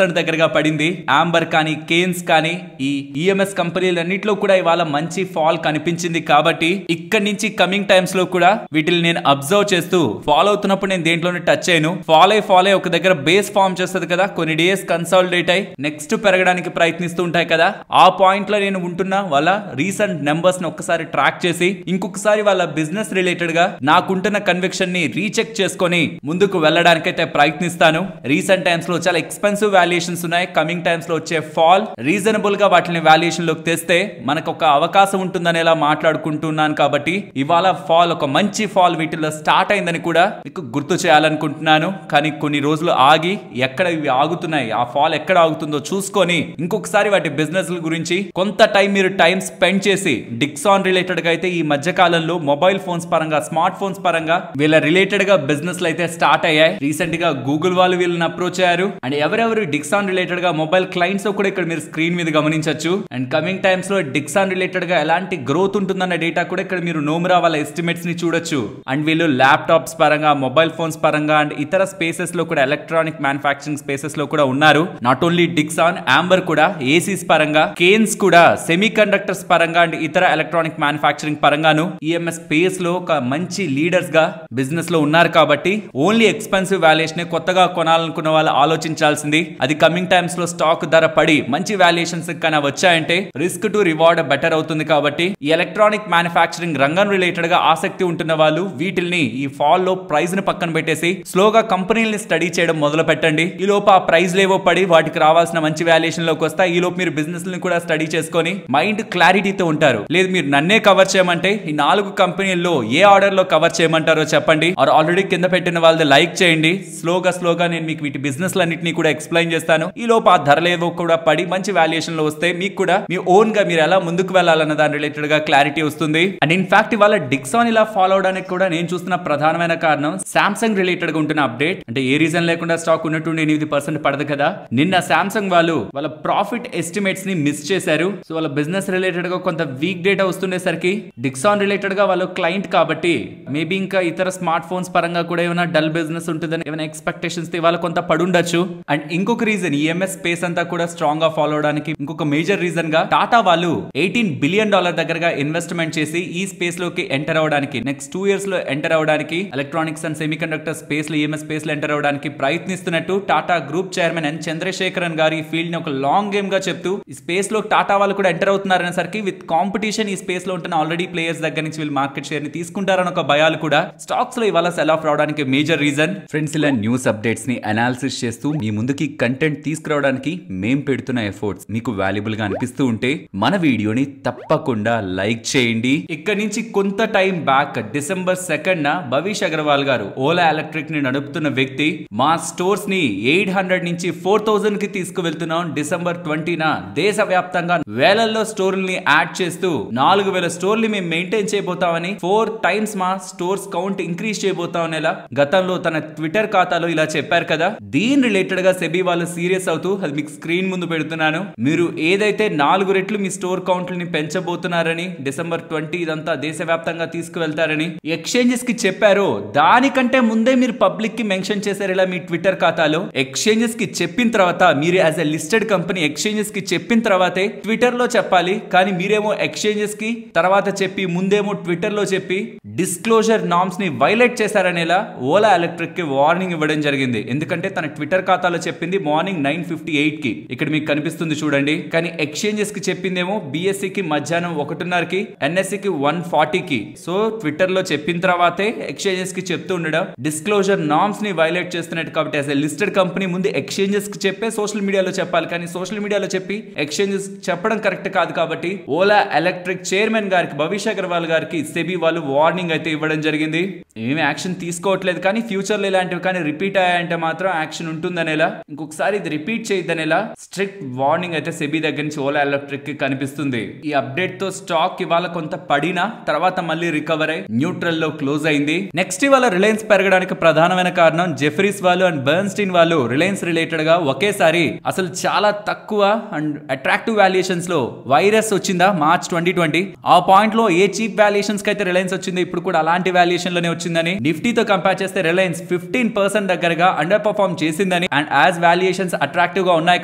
20% దగ్గరగా పడింది. ఆంబర్ కానీ కేన్స్ కానీ ఈ ఈఎంఎస్ కంపెనీలన్నింటిలో కూడా ఇవాళ మంచి ఫాల్ కనిపించింది. కాబట్టి ఇక్కడ నుంచి కమింగ్ టైమ్స్ లో కూడా వీటిని నేను అబ్జర్వ్ చేస్తూ ఫాలో అవుతున్నప్పుడు నేను దేంట్లోనే టచ్ చేయను. ఫాల్ అయి ఒక దగ్గర బేస్ ఫామ్ చేస్తుంది కదా, కొన్ని డేస్ కన్సాలిడేట్ అయి నెక్స్ట్ పెరగడానికి ప్రయత్నిస్తూ ఉంటాయి కదా, ఆ పాయింట్ లో నేను ఉంటున్నా వాళ్ళ రీసెంట్ నెంబర్స్ ని ఒక్కసారి ట్రాక్ చేసి ఇంకొకసారి వాళ్ళ బిజినెస్ రిలేటెడ్ గా నాకుంటున్న కన్విక్షన్ ని రీచెక్ చేసుకొని ముందుకు వెళ్ళడానికైతే ప్రయత్నిస్తాను. రీసెంట్ టైమ్స్ లో చాలా ఎక్స్పెన్సివ్ వాల్యుయేషన్స్ ఉన్నాయి. కమింగ్ టైమ్స్ లో వచ్చే ఫాల్ రీజనబుల్ గా వాటిని వాల్యుయేషన్ లోకి తెస్తే మనకు ఒక అవకాశం ఉంటుందనేలా మాట్లాడుకుంటున్నాను. కాబట్టి ఇవాళ ఫాల్ ఒక మంచి ఫాల్ వీటిలో స్టార్ట్ అయిందని కూడా మీకు గుర్తు చేయాలనుకుంటున్నాను. కానీ కొన్ని రోజులు ఆగి ఎక్కడ ఇవి ఆగుతున్నాయి, ఆ ఫాల్ ఎక్కడ ఆగుతుందో చూసుకొని ఇంకొకసారి వాటి బిజినెస్ గురించి కొంత మీరు టైం స్పెండ్ చేసి డిక్సాన్ రిలేటెడ్ గా అయితే ఈ మధ్య కాలంలో మొబైల్ ఫోన్స్ పరంగా స్మార్ట్ ఫోన్స్ పరంగా వీళ్ళ రిలేటెడ్ గా బిజినెస్ అయితే స్టార్ట్ అయ్యాయి. రీసెంట్ గా గూగుల్ వాళ్ళు వీళ్ళని అప్రోచ్ అయ్యారు. అండ్ ఎవరెవరు డిక్సాన్ రిలేటెడ్ గా మొబైల్ క్లయింట్స్ కూడా ఇక్కడ మీరు స్క్రీన్ మీద గమనించవచ్చు. అండ్ కమింగ్ టైమ్స్ లో డిక్సాన్ రిలేటెడ్ గా ఎలాంటి గ్రోత్ ఉంటుందన్న డేటా కూడా ఇక్కడ మీరు నోమరా వాళ్ళ ఎస్టిమేట్స్ ని చూడొచ్చు. అండ్ వీళ్ళు ల్యాప్టాప్స్ పరంగా మొబైల్ ఫోన్స్ పరంగా అండ్ ఇతర స్పేసెస్ లో కూడా ఎలక్ట్రానిక్ మ్యానుఫాక్చరింగ్ స్పేసెస్ లో కూడా ఉన్నారు. నాట్ ఓన్లీ డిక్సాన్, ఆంబర్ కూడా ఏసీస్ పరంగా, కేన్స్ కూడా సెమీ కండక్టర్స్ పరంగా అండ్ ఇతర ఎలక్ట్రానిక్ మ్యానుఫాక్చరింగ్ పరంగాను ఈఎంఎస్ స్పేస్ లో ఒక మంచి లీడర్స్ గా బిజినెస్ లో ఉన్నారు. కాబట్టి ఓన్లీ ఎక్స్పెన్సివ్ వాల్యుయేషన్ కొత్తగా కొనాలనుకున్న వాళ్ళు ఆలోచించాల్సింది. అది కమింగ్ టైమ్స్ లో స్టాక్ ధర పడి మంచి వాల్యుయేషన్స్ కన్నా వచ్చాయంటే రిస్క్ టు రివార్డ్ బెటర్ అవుతుంది. కాబట్టి ఈ ఎలక్ట్రానిక్ మ్యానుఫాక్చరింగ్ రంగం రిలేటెడ్ గా ఆసక్తి ఉంటున్న వాళ్ళు వీటిని ఈ ఫాల్ లో ప్రైస్ ని పక్కన పెట్టేసి స్లోగా కంపెనీలని స్టడీ చేయడం మొదలు పెట్టండి. ఈ లోపు ఆ ప్రైస్ లేవో పడి వాటికి రావాల్సిన మంచి వాల్యుయేషన్ లోకి వస్తాయి. ఈ లోపు మీరు బిజినెస్ ని కూడా స్టడీ చేసుకొని మైండ్ క్లారిటీతో ఉంటారు. లేదు మీరు నన్నే కవర్ చేయమంటే ఈ 4 కంపెనీల్లో ఏ ఆర్డర్ లో కవర్ చేయమంటారో చెప్పండి. ఆల్రెడీ కింద పెట్టిన వాళ్ళది లైక్ చేయండి. స్లోగా నేను మీకు వీటి బిజినెస్ లన్నింటినీ కూడా ఎక్స్ప్లెయిన్ చేస్తాను. ఈ లోపు ఆ ధరలేవో కూడా పడి మంచి వాల్యుయేషన్ లో వస్తే మీకు కూడా మీ ఓన్ గా మీరు ఎలా ముందుకు వెళ్ళాలన్న దాని రిలేటెడ్ గా క్లారిటీ వస్తుంది. అండ్ ఇన్ఫాక్ట్ ఇవాళ డిక్సాన్ ఇలా ఫాలో అవడానికి కూడా నేను చూస్తున్న ప్రధానమైన కారణం సామ్సంగ్ రిలేటెడ్ గా ఉంటున్న అప్డేట్. అంటే ఏ రీజన్ లేకుండా స్టాక్ ఉన్నట్టుండి 8% పడదు కదా. నిన్న సామ్సంగ్ వాళ్ళు వాళ్ళ ప్రాఫిట్ ఎస్టిమేట్స్ ని మిస్ చేశారు. సో వాళ్ళ బిజినెస్ రిలేటెడ్ గా కొంత వీక్ డేటా వస్తుండేసరికి డిక్సాన్ రిలేటెడ్ గా వాళ్ళు క్లయింట్ కాబట్టి మేబీ ఇంకా ఇతర స్మార్ట్ ఫోన్స్ పరంగా కూడా ఏమైనా డల్ బిజినెస్ ఉంటుందని ఏమైనా ఎక్స్పెక్టేషన్స్ ఇవాళ కొంత పడుండొచ్చు. అండ్ ఇంకొక రీజన్ ఈఎంఎస్ స్పేస్ అంతా కూడా స్ట్రాంగ్ గా ఫాలో అవడానికి ఇంకొక మేజర్ రీజన్ గా టాటా వాళ్ళు $18 బిలియన్ దగ్గరగా ఇన్వెస్ట్మెంట్ చేసి ఈ స్పేస్ లోకి ఎంటర్ అవడానికి నెక్స్ట్ 2 years లో ఎంటర్ అవడానికి electronics and semiconductor space లో ఈఎంఎస్ స్పేస్ లో ఎంటర్ అవడానికి ప్రయత్నిస్తున్నట్టు Tata group chairman N Chandrasekaran గారు ఈ ఫీల్డ్ ని ఒక లాంగ్ గేమ్ గా చెప్తూ ఈ స్పేస్ లో టాటా వాళ్ళు కూడా ఎంటర్ అవుతున్నారనేసరికి విత్ కాంపిటీషన్ ఈ స్పేస్ లో ఉంటున్న ఆల్రెడీ ప్లేయర్స్ దగ్గర నుంచి వీళ్ళు మార్కెట్ షేర్ ని తీసుకుంటారని ఒక భయాలు కూడా స్టాక్స్ లో ఇవాళ సెల్ ఆఫ్ రావడానికి మేజర్ రీజన్. ఫ్రెండ్స్ ఇలా న్యూస్ అప్డేట్స్ ని అనాలిసిస్ చేస్తూ మీ ముందుకి కంటెంట్ తీసుకురావడానికి మేం పెడుతున్న ఎఫర్ట్స్ మీకు వాల్యుబుల్ గా అనిపిస్తూ ఉంటే మన వీడియోని తప్పకుండా లైక్ చేయండి. ఇక్కడ నుంచి కొంత time back December 2nd Bhavish Agarwal గారు ఓలా ఎలక్ట్రిక్ ని నడుపుతున్న వ్యక్తి మా స్టోర్స్ ని 800 నుంచి 4000 కి తీసుకువెళ్తున్నాం. December 20 దేశవ్యాప్తంగా వేలల్లో స్టోర్లని యాడ్ చేస్తూ 4000 స్టోర్లు మేము మెయింటైన్ చేయబోతామని 4 times మా స్టోర్స్ కౌంట్ ఇంక్రీజ్ చేయబోతామని గతంలో తన ట్విట్టర్ ఖాతాలో ఇలా చెప్పారు కదా. దీని రిలేటెడ్ గా సెబీ వాళ్ళు సీరియస్ అవుతూ అది మీకు స్క్రీన్ ముందు పెడుతున్నాను. మీరు ఏదైతే 4 రెట్లు మీ స్టోర్ కౌంట్లని పెంచబోతున్నారని December 20 ఇదంతా దేశవ్యాప్తంగా తీసుకువెళ్తారని ఎక్స్చేంజెస్ కి చెప్పారో దానికంటే ముందే మీరు పబ్లిక్ కి మెన్షన్ చేశారు ఇలా మీ ట్విట్టర్ ఖాతాలో. ఎక్స్చేంజెస్ కి చెప్పిన తర్వాత మీరు as a listed company exchanges కి చెప్పిన తర్వాతే ట్విట్టర్ లో చెప్పాలి. కానీ మీరేమో ఎక్స్చేంజెస్ కి తర్వాత చెప్పి ముందేమో ట్విట్టర్ లో చెప్పి డిస్క్లోజర్ నార్మ్స్ ని వైలేట్ చేశారనేలా ఓలా ఎలక్ట్రిక్ కి వార్నింగ్ ఇవ్వడం జరిగింది. ఎందుకంటే తన ట్విట్టర్ ఖాతాలో చెప్పింది మార్నింగ్ 9:58 కి, ఇక్కడ మీకు కనిపిస్తుంది చూడండి. కానీ ఎక్స్చేంజెస్ కి చెప్పిందేమో BSE కి మధ్యాహ్నం 1:30 కి, NSE కి 1:40 కి. సో ట్విట్టర్ లో చెప్పిన తర్వాతే ఎక్స్చేంజెస్ కి చెప్తూ ఉండడం డిస్క్లోజర్ నార్మ్స్ ని వైలేట్ చేస్తున్నట్టు. కాబట్టి యాజ్ ఎ లిస్టెడ్ కంపెనీ ముందు ఎక్స్చేంజెస్ కి చెప్పే సోషల్ మీడియాలో చెప్పాలి. కానీ సోషల్ మీడియాలో చెప్పి ఎక్స్చేంజెస్ చెప్పడం కరెక్ట్ కాదు. కాబట్టి ఓలా ఎలక్ట్రిక్ చైర్మన్ గారికి భవిష్ అగర్వాల్ గారికి సెబీ వాళ్ళు వార్నింగ్ అయితే ఇవ్వడం జరిగింది. ఏమి యాక్షన్ తీసుకోవట్లేదు కానీ ఫ్యూచర్ లో ఇలాంటివి కానీ రిపీట్ అయ్యాయంటే మాత్రం యాక్షన్ ఉంటుందనేలా, ఇంకొకసారి ఇది రిపీట్ చేయదనేలా స్ట్రిక్ట్ వార్నింగ్ అయితే సెబీ దగ్గర నుంచి ఓలా ఎలక్ట్రిక్ కి కనిపిస్తుంది. ఈ అప్డేట్ తో స్టాక్ ఇవాళ కొంత పడినా తర్వాత మళ్ళీ రికవర్ అయి న్యూట్రల్ లో క్లోజ్ అయింది. నెక్స్ట్ ఇవాళ రిలయన్స్ పెరగడానికి ప్రధానమైన కారణం జెఫరీస్ వాళ్ళు అండ్ బర్న్స్టీన్ వాళ్ళు రిలయన్స్ రిలేటెడ్ గా ఒకేసారి అసలు చాలా తక్కువ అండ్ అట్రాక్టివ్ వాల్యుయేషన్స్ లో వైరస్ వచ్చిందా March 2020 ఆ పాయింట్ లో ఏ చీప్ వాల్యుయేషన్స్ కి అయితే రిలయన్స్ వచ్చింది ఇప్పుడు కూడా అలాంటి వాల్యుయేషన్ లోనే వచ్చిందని నిఫ్టీతో కంపేర్ చేస్తే రిలయన్స్ 15% దగ్గరగా అండర్ పర్ఫార్మ్ చేసిందని and as valuation valuations attractive గా ఉన్నాయి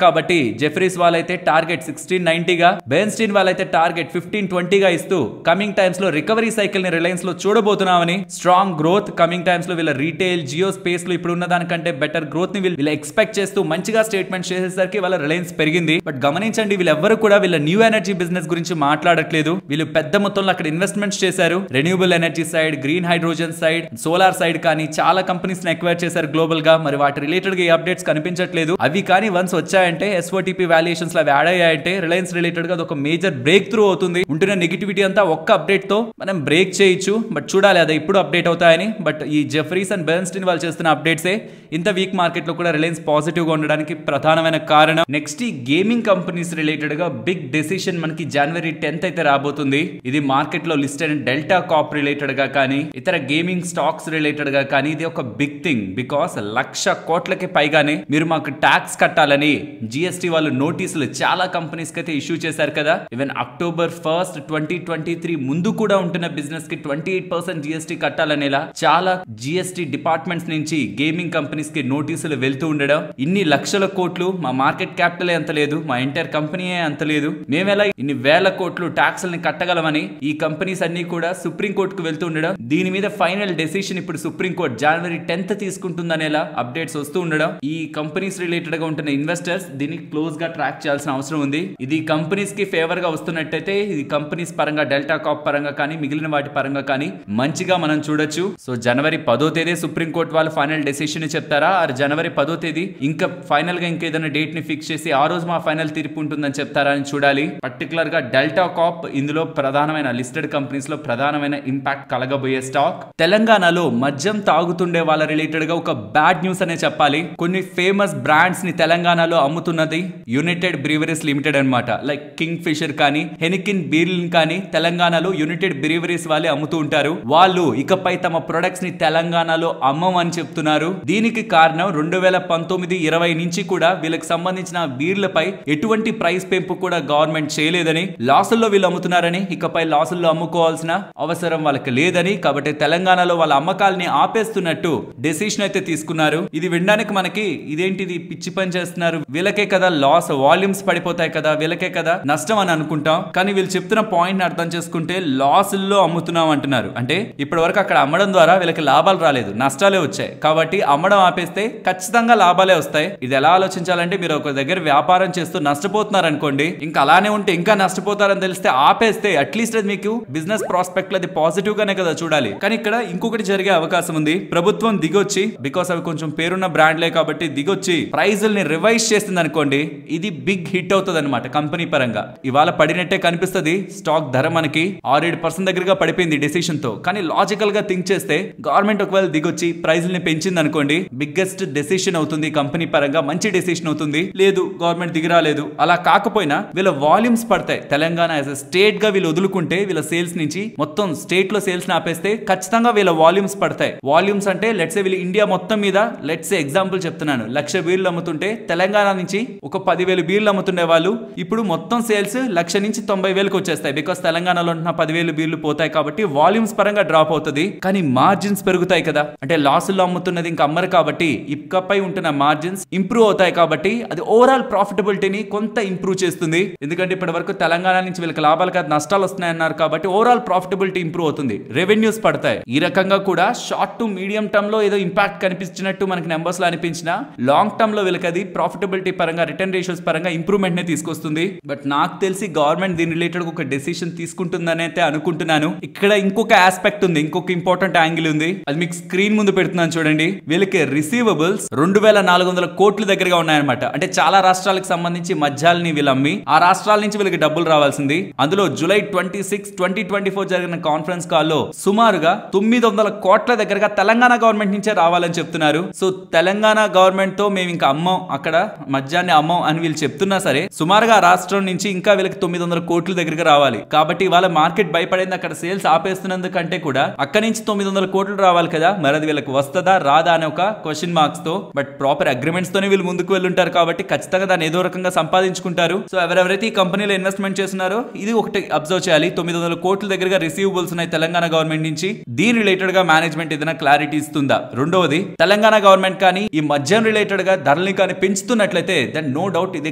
కాబట్టి జెఫ్రీస్ వాళ్ళైతే టార్గెట్ 1690 గా, బెర్న్స్టీన్ వాళ్ళైతే టార్గెట్ 1520 గా ఇస్తూ కమింగ్ టైమ్స్ లో రికవరీ సైకిల్ ని రిలయన్స్ లో చూడబోతున్నామని, స్ట్రాంగ్ గ్రోత్ కమింగ్ టైమ్స్ లో వీళ్ళ రీటైల్ జియో స్పేస్ లో ఇప్పుడు ఉన్న దానికంటే బెటర్ గ్రోత్ ని వీళ్ళు ఎక్స్పెక్ట్ చేస్తూ మంచిగా స్టేట్మెంట్ చేసేసరికి వాళ్ళ రిలయన్స్ పెరిగింది. బట్ గమనించండి, వీళ్ళెవ్వరూ కూడా వీళ్ళ న్యూ ఎనర్జీ బిజినెస్ గురించి మాట్లాడట్లేదు. వీళ్ళు పెద్ద మొత్తంలో అక్కడ ఇన్వెస్ట్మెంట్స్ చేశారు. Renewable energy side, green hydrogen side, solar side కానీ చాలా కంపెనీస్ ని ఎక్వైర్ చేశారు గ్లోబల్ గా. మరి వాటి రిలేటెడ్ గా ఈ అప్డేట్స్ కనిపించట్లేదు. అవి కానీ వన్స్ వచ్చాయంటే, SOTP వాల్యుయేషన్స్ లో యాడ్ అయ్యాయంటే రిలయన్స్ రిలేటెడ్ గా ఒక మేజర్ బ్రేక్ త్రూ అవుతుంది. ఉంటున్న నెగిటివిటీ అంతా ఒక్క అప్డేట్ తో మనం బ్రేక్ చేయొచ్చు. బట్ చూడాలి అది ఇప్పుడు అప్డేట్ అవుతాయని. బట్ ఈ జెఫ్రీస్ అండ్ బెర్న్స్టీన్ వాళ్ళు చేస్తున్న అప్డేట్సే ఇంత వీక్ మార్కెట్ లో కూడా రిలయన్స్ పాజిటివ్ గా ఉండడానికి ప్రధానమైన కారణం. నెక్స్ట్ ఈ గేమింగ్ కంపెనీస్ రిలేటెడ్ గా బిగ్ డెసిషన్ మనకి జనవరి 10th అయితే రాబోతుంది. ఇది మార్కెట్ లో లిస్టెడ్ డెల్టా కాప్ రిలేటెడ్ గా కానీ ఇతర గేమింగ్ స్టాక్స్ రిలేటెడ్ గా కానీ ఇది ఒక బిగ్ థింగ్. బికాస్ 1,00,000 కోట్లకి పైగానే మీరు మాకు ట్యాక్స్ కట్టాలని GST వాళ్ళు నోటీసులు చాలా కంపెనీస్ కి అయితే ఇష్యూ చేశారు కదా. ఈవెన్ October 1st, 2023 ముందు కూడా ఉంటున్న బిజినెస్ కి 28% GST కట్టాలనేలా చాలా GST డిపార్ట్మెంట్స్ నుంచి గేమింగ్ కంపెనీస్ కి నోటీసులు వెళ్తూ ఉండడం. ఇన్ని లక్షల కోట్లు మా మార్కెట్ క్యాపిటల్ అంత లేదు, మా ఎంటైర్ కంపెనీయే అంత లేదు, మేమెలా ఇన్ని వేల కోట్లు ట్యాక్స్ ని కట్టగలమని ఈ కంపెనీస్ అన్ని కూడా సుప్రీం కోర్టుకు వెళ్తూ ఉండడం. దీని మీద ఫైనల్ డెసిషన్ ఇప్పుడు సుప్రీం కోర్టు జనవరి 10th తీసుకుంటుందనేలా అప్డేట్స్ వస్తూ ఉండడం. ఈ కంపెనీస్ రిలేటెడ్ గా ఉంటున్న ఇన్వెస్టర్స్ దీన్ని క్లోజ్ గా ట్రాక్ చేయాల్సిన అవసరం ఉంది. ఇది కంపెనీస్ కి ఫేవర్ గా వస్తున్నట్టయితే ఇది కంపెనీస్ పరంగా, డెల్టా కాప్ పరంగా కానీ మిగిలిన వాటి పరంగా కానీ మంచిగా మనం చూడొచ్చు. సో జనవరి 10వ తేదీ సుప్రీం కోర్టు వాళ్ళు ఫైనల్ డెసిషన్ చెప్తారా, ఆర్ జనవరి 10వ తేదీ ఇంకా ఫైనల్ గా ఇంకేదైనా డేట్ ని ఫిక్స్ చేసి ఆ రోజు మా ఫైనల్ తీర్పు ఉంటుందని చెప్తారా అని చూడాలి. పర్టికులర్ గా డెల్టా కాప్ ఇందులో ప్రధానమైన లిస్టెడ్ కంపెనీస్ లో ప్రధానమైన ఇంపాక్ట్ కలగబోయే స్టాక్. తెలంగాణలో మద్యం తాగుతుండే వాళ్ళ రిలేటెడ్ గా ఒక బ్యాడ్ న్యూస్ అనే చెప్పాలి. కొన్ని ఫేమస్ బ్రాండ్స్ ని తెలంగాణలో అమ్ముతున్నది యునైటెడ్ బ్రీవరీస్ లిమిటెడ్ అన్నమాట. లైక్ కింగ్ ఫిషర్ కానీ హెనికిన్ బీర్లు కానీ తెలంగాణలో యునైటెడ్ బ్రీవరీస్ వాళ్ళే అమ్ముతూ ఉంటారు. వాళ్ళు ఇకపై తమ ప్రొడక్ట్స్ ని తెలంగాణలో అమ్మమని చెప్తున్నారు. దీనికి కారణం 2019-20 నుంచి కూడా వీళ్ళకి సంబంధించిన బీర్లపై ఎటువంటి ప్రైస్ పెంపు కూడా గవర్నమెంట్ చేయలేదని, లాసుల్లో వీళ్ళు అమ్ముతున్నారని, ఇకపై లాసుల్లో అమ్ముకోవాల్సిన అవసరం వాళ్ళకి లేదని, కాబట్టి తెలంగాణలో వాళ్ళ అమ్మకాలని ఆపేస్తున్నట్టు డెసిషన్ అయితే తీసుకున్నారు. ఇది వినడానికి మనకి ఇదేంటిది పిచ్చి పని చేస్తున్నారు, వీళ్ళకే కదా లాస్, వాల్యూమ్స్ పడిపోతాయి కదా, వీళ్ళకే కదా నష్టం అని అనుకుంటాం. కానీ వీళ్ళు చెప్తున్న పాయింట్ అర్థం చేసుకుంటే లాసుల్లో అమ్ముతున్నాం అంటున్నారు. అంటే ఇప్పటి వరకు అక్కడ అమ్మడం ద్వారా వీళ్ళకి లాభాలు రాలేదు, నష్టాలే వచ్చాయి. కాబట్టి అమ్మడం ఆపేస్తే ఖచ్చితంగా లాభాలే వస్తాయి. ఇది ఎలా ఆలోచించాలంటే, మీరు ఒక దగ్గర వ్యాపారం చేస్తూ నష్టపోతున్నారు అనుకోండి, ఇంకా అలానే ఉంటే ఇంకా నష్టపోతారని తెలిస్తే ఆపేస్తే అట్లీస్ట్ అది మీకు బిజినెస్ ప్రాస్పెక్ట్ లో అది పాజిటివ్ గానే కదా చూడాలి. కానీ ఇక్కడ ఇంకొకటి జరిగే అవకాశం ఉంది. ప్రభుత్వం దిగొచ్చి, బికాస్ అవి కొంచెం పేరున్న బ్రాండ్లే కాబట్టి దిగొచ్చి ప్రైజుల్ని రివైజ్ చేస్తుంది అనుకోండి, ఇది బిగ్ హిట్ అవుతుంది అనమాట కంపెనీ పరంగా. ఇవాళ పడినట్టే కనిపిస్తుంది స్టాక్ ధర, మనకి 6-7% దగ్గరగా పడిపోయింది డెసిషన్ తో. కానీ లాజికల్ గా థింక్ చేస్తే గవర్నమెంట్ ఒకవేళ దిగొచ్చి ప్రైజుల్ని పెంచింది అనుకోండి, బిగ్గెస్ట్ డెసిషన్ అవుతుంది కంపెనీ పరంగా, మంచి డెసిషన్ అవుతుంది. లేదు గవర్నమెంట్ దిగిరాలేదు, అలా కాకపోయినా వీళ్ళ వాల్యూమ్స్ పడతాయి. తెలంగాణ యాజ్ ఎ స్టేట్ గా వీళ్ళు వదులుకుంటే వీళ్ళ సేల్స్ నుంచి మొత్తం స్టేట్ లో సేల్స్ ని ఆపేస్తే ఖచ్చితంగా వీళ్ళ వాల్యూమ్స్ పడతాయి. వాల్యూమ్స్ అంటే లెట్స్ వీళ్ళు ఇండియా మొత్తం మీద లెట్స్ ఎగ్జాంపుల్ చెప్తున్నాను, 1,00,000 బీర్లు అమ్ముతుంటే తెలంగాణ నుంచి ఒక 10,000 బీర్లు అమ్ముతుండే వాళ్ళు ఇప్పుడు మొత్తం సేల్స్ 1,00,000 నుంచి 90,000కి వచ్చేస్తాయి. బికాస్ తెలంగాణలో ఉన్న 10,000 బీర్లు పోతాయి కాబట్టి వాల్యూమ్స్ పరంగా డ్రాప్ అవుతుంది. కానీ మార్జిన్స్ పెరుగుతాయి కదా, అంటే లాసుల్లో అమ్ముతున్నది ఇంకా అమ్మరు కాబట్టి ఇకపై ఉంటున్న మార్జిన్స్ ఇంప్రూవ్ అవుతాయి. కాబట్టి అది ఓవరాల్ ప్రాఫిటబిలిటీని కొంత ఇంప్రూవ్ చేస్తుంది. ఎందుకంటే ఇప్పటి వరకు తెలంగాణ నుంచి వీళ్ళకి లాభాలు కాదు నష్టాలు వస్తున్నాయి అన్నారు కాబట్టి ఓవరాల్ ప్రాఫిటబిలిటీ ఇంప్రూవ్ అవుతుంది, రెవెన్యూస్ పడతాయి. ఈ రకంగా కూడా షార్ట్ టు మీడియం టర్మ్ లో ఏదో ఇంపాక్ట్ కనిపించినట్టు మనకి నెంబర్స్ లో అనిపించిన, లాంగ్ టర్మ్ లో వీళ్ళకి అది ప్రాఫిటబిలిటీ పరంగా, రిటర్న్ రేషియోస్ పరంగా ఇంప్రూవ్మెంట్ నే తీసుకొస్తుంది. బట్ నాకు తెలిసి గవర్నమెంట్ దీని రిలేటెడ్ ఒక డెసిషన్ తీసుకుంటుందని అయితే అనుకుంటున్నాను. ఇక్కడ ఇంకొక ఆస్పెక్ట్ ఉంది, ఇంకొక ఇంపార్టెంట్ యాంగిల్ ఉంది, అది మీకు స్క్రీన్ ముందు పెడుతున్నాను చూడండి. వీళ్ళకి రిసీవబుల్స్ 2,400 కోట్ల దగ్గరగా ఉన్నాయన్నమాట. అంటే చాలా రాష్ట్రాలకు సంబంధించి మద్యాలని వీళ్ళు అమ్మి ఆ రాష్ట్రాల నుంచి వీళ్ళకి డబ్బులు రావాల్సింది. అందులో జూలై 26, 2024 జరిగిన కాన్ఫరెన్స్ కాల్ లో సుమారుగా 900 కోట్ల దగ్గరగా తెలంగాణ గవర్నమెంట్ నుంచే రావాలని చెప్తున్నారు. సో తెలంగాణ గవర్నమెంట్ తో మేము ఇంకా అమ్మం, అక్కడ మద్యాన్ని అమ్మం అని వీళ్ళు చెప్తున్నా సరే సుమారుగా రాష్ట్రం నుంచి ఇంకా వీళ్ళకి 900 కోట్ల దగ్గరగా రావాలి. కాబట్టి వాళ్ళ మార్కెట్ భయపడింది, అక్కడ సేల్స్ ఆపేస్తున్నందుకంటే కూడా అక్కడి నుంచి 900 కోట్లు రావాలి కదా, మరి అది వీళ్ళకి వస్తుందా రాదా అనే ఒక క్వశ్చన్ మార్క్స్ తో, బట్ ప్రాపర్ అగ్రిమెంట్స్ తోనే వీళ్ళు ముందుకు వెళ్ళుంటారు కాబట్టి ఖచ్చితంగా దాన్ని ఏదో రకంగా సంపాదించుకుంటారు. సో ఎవరెవరైతే ఈ కంపెనీలో ఇన్వెస్ట్మెంట్ చేస్తున్నారో ఇది ఒకటి అబ్జర్వ్ చేయాలి. 900 కోట్ల దగ్గరగా రిసీవబుల్స్ ఉన్నాయి తెలంగాణ గవర్నమెంట్ నుంచి. దీని రిలేటెడ్ గా మేనేజ్మెంట్ ఏదైనా క్లారిటీ ఇస్తుందా? రెండవది, తెలంగాణ గవర్నమెంట్ కానీ ఈ మద్యం రిలేటెడ్ గా ధర ధరల్ని కానీ పెంచుతున్నట్లయితే దెన్ నో డౌట్ ఇది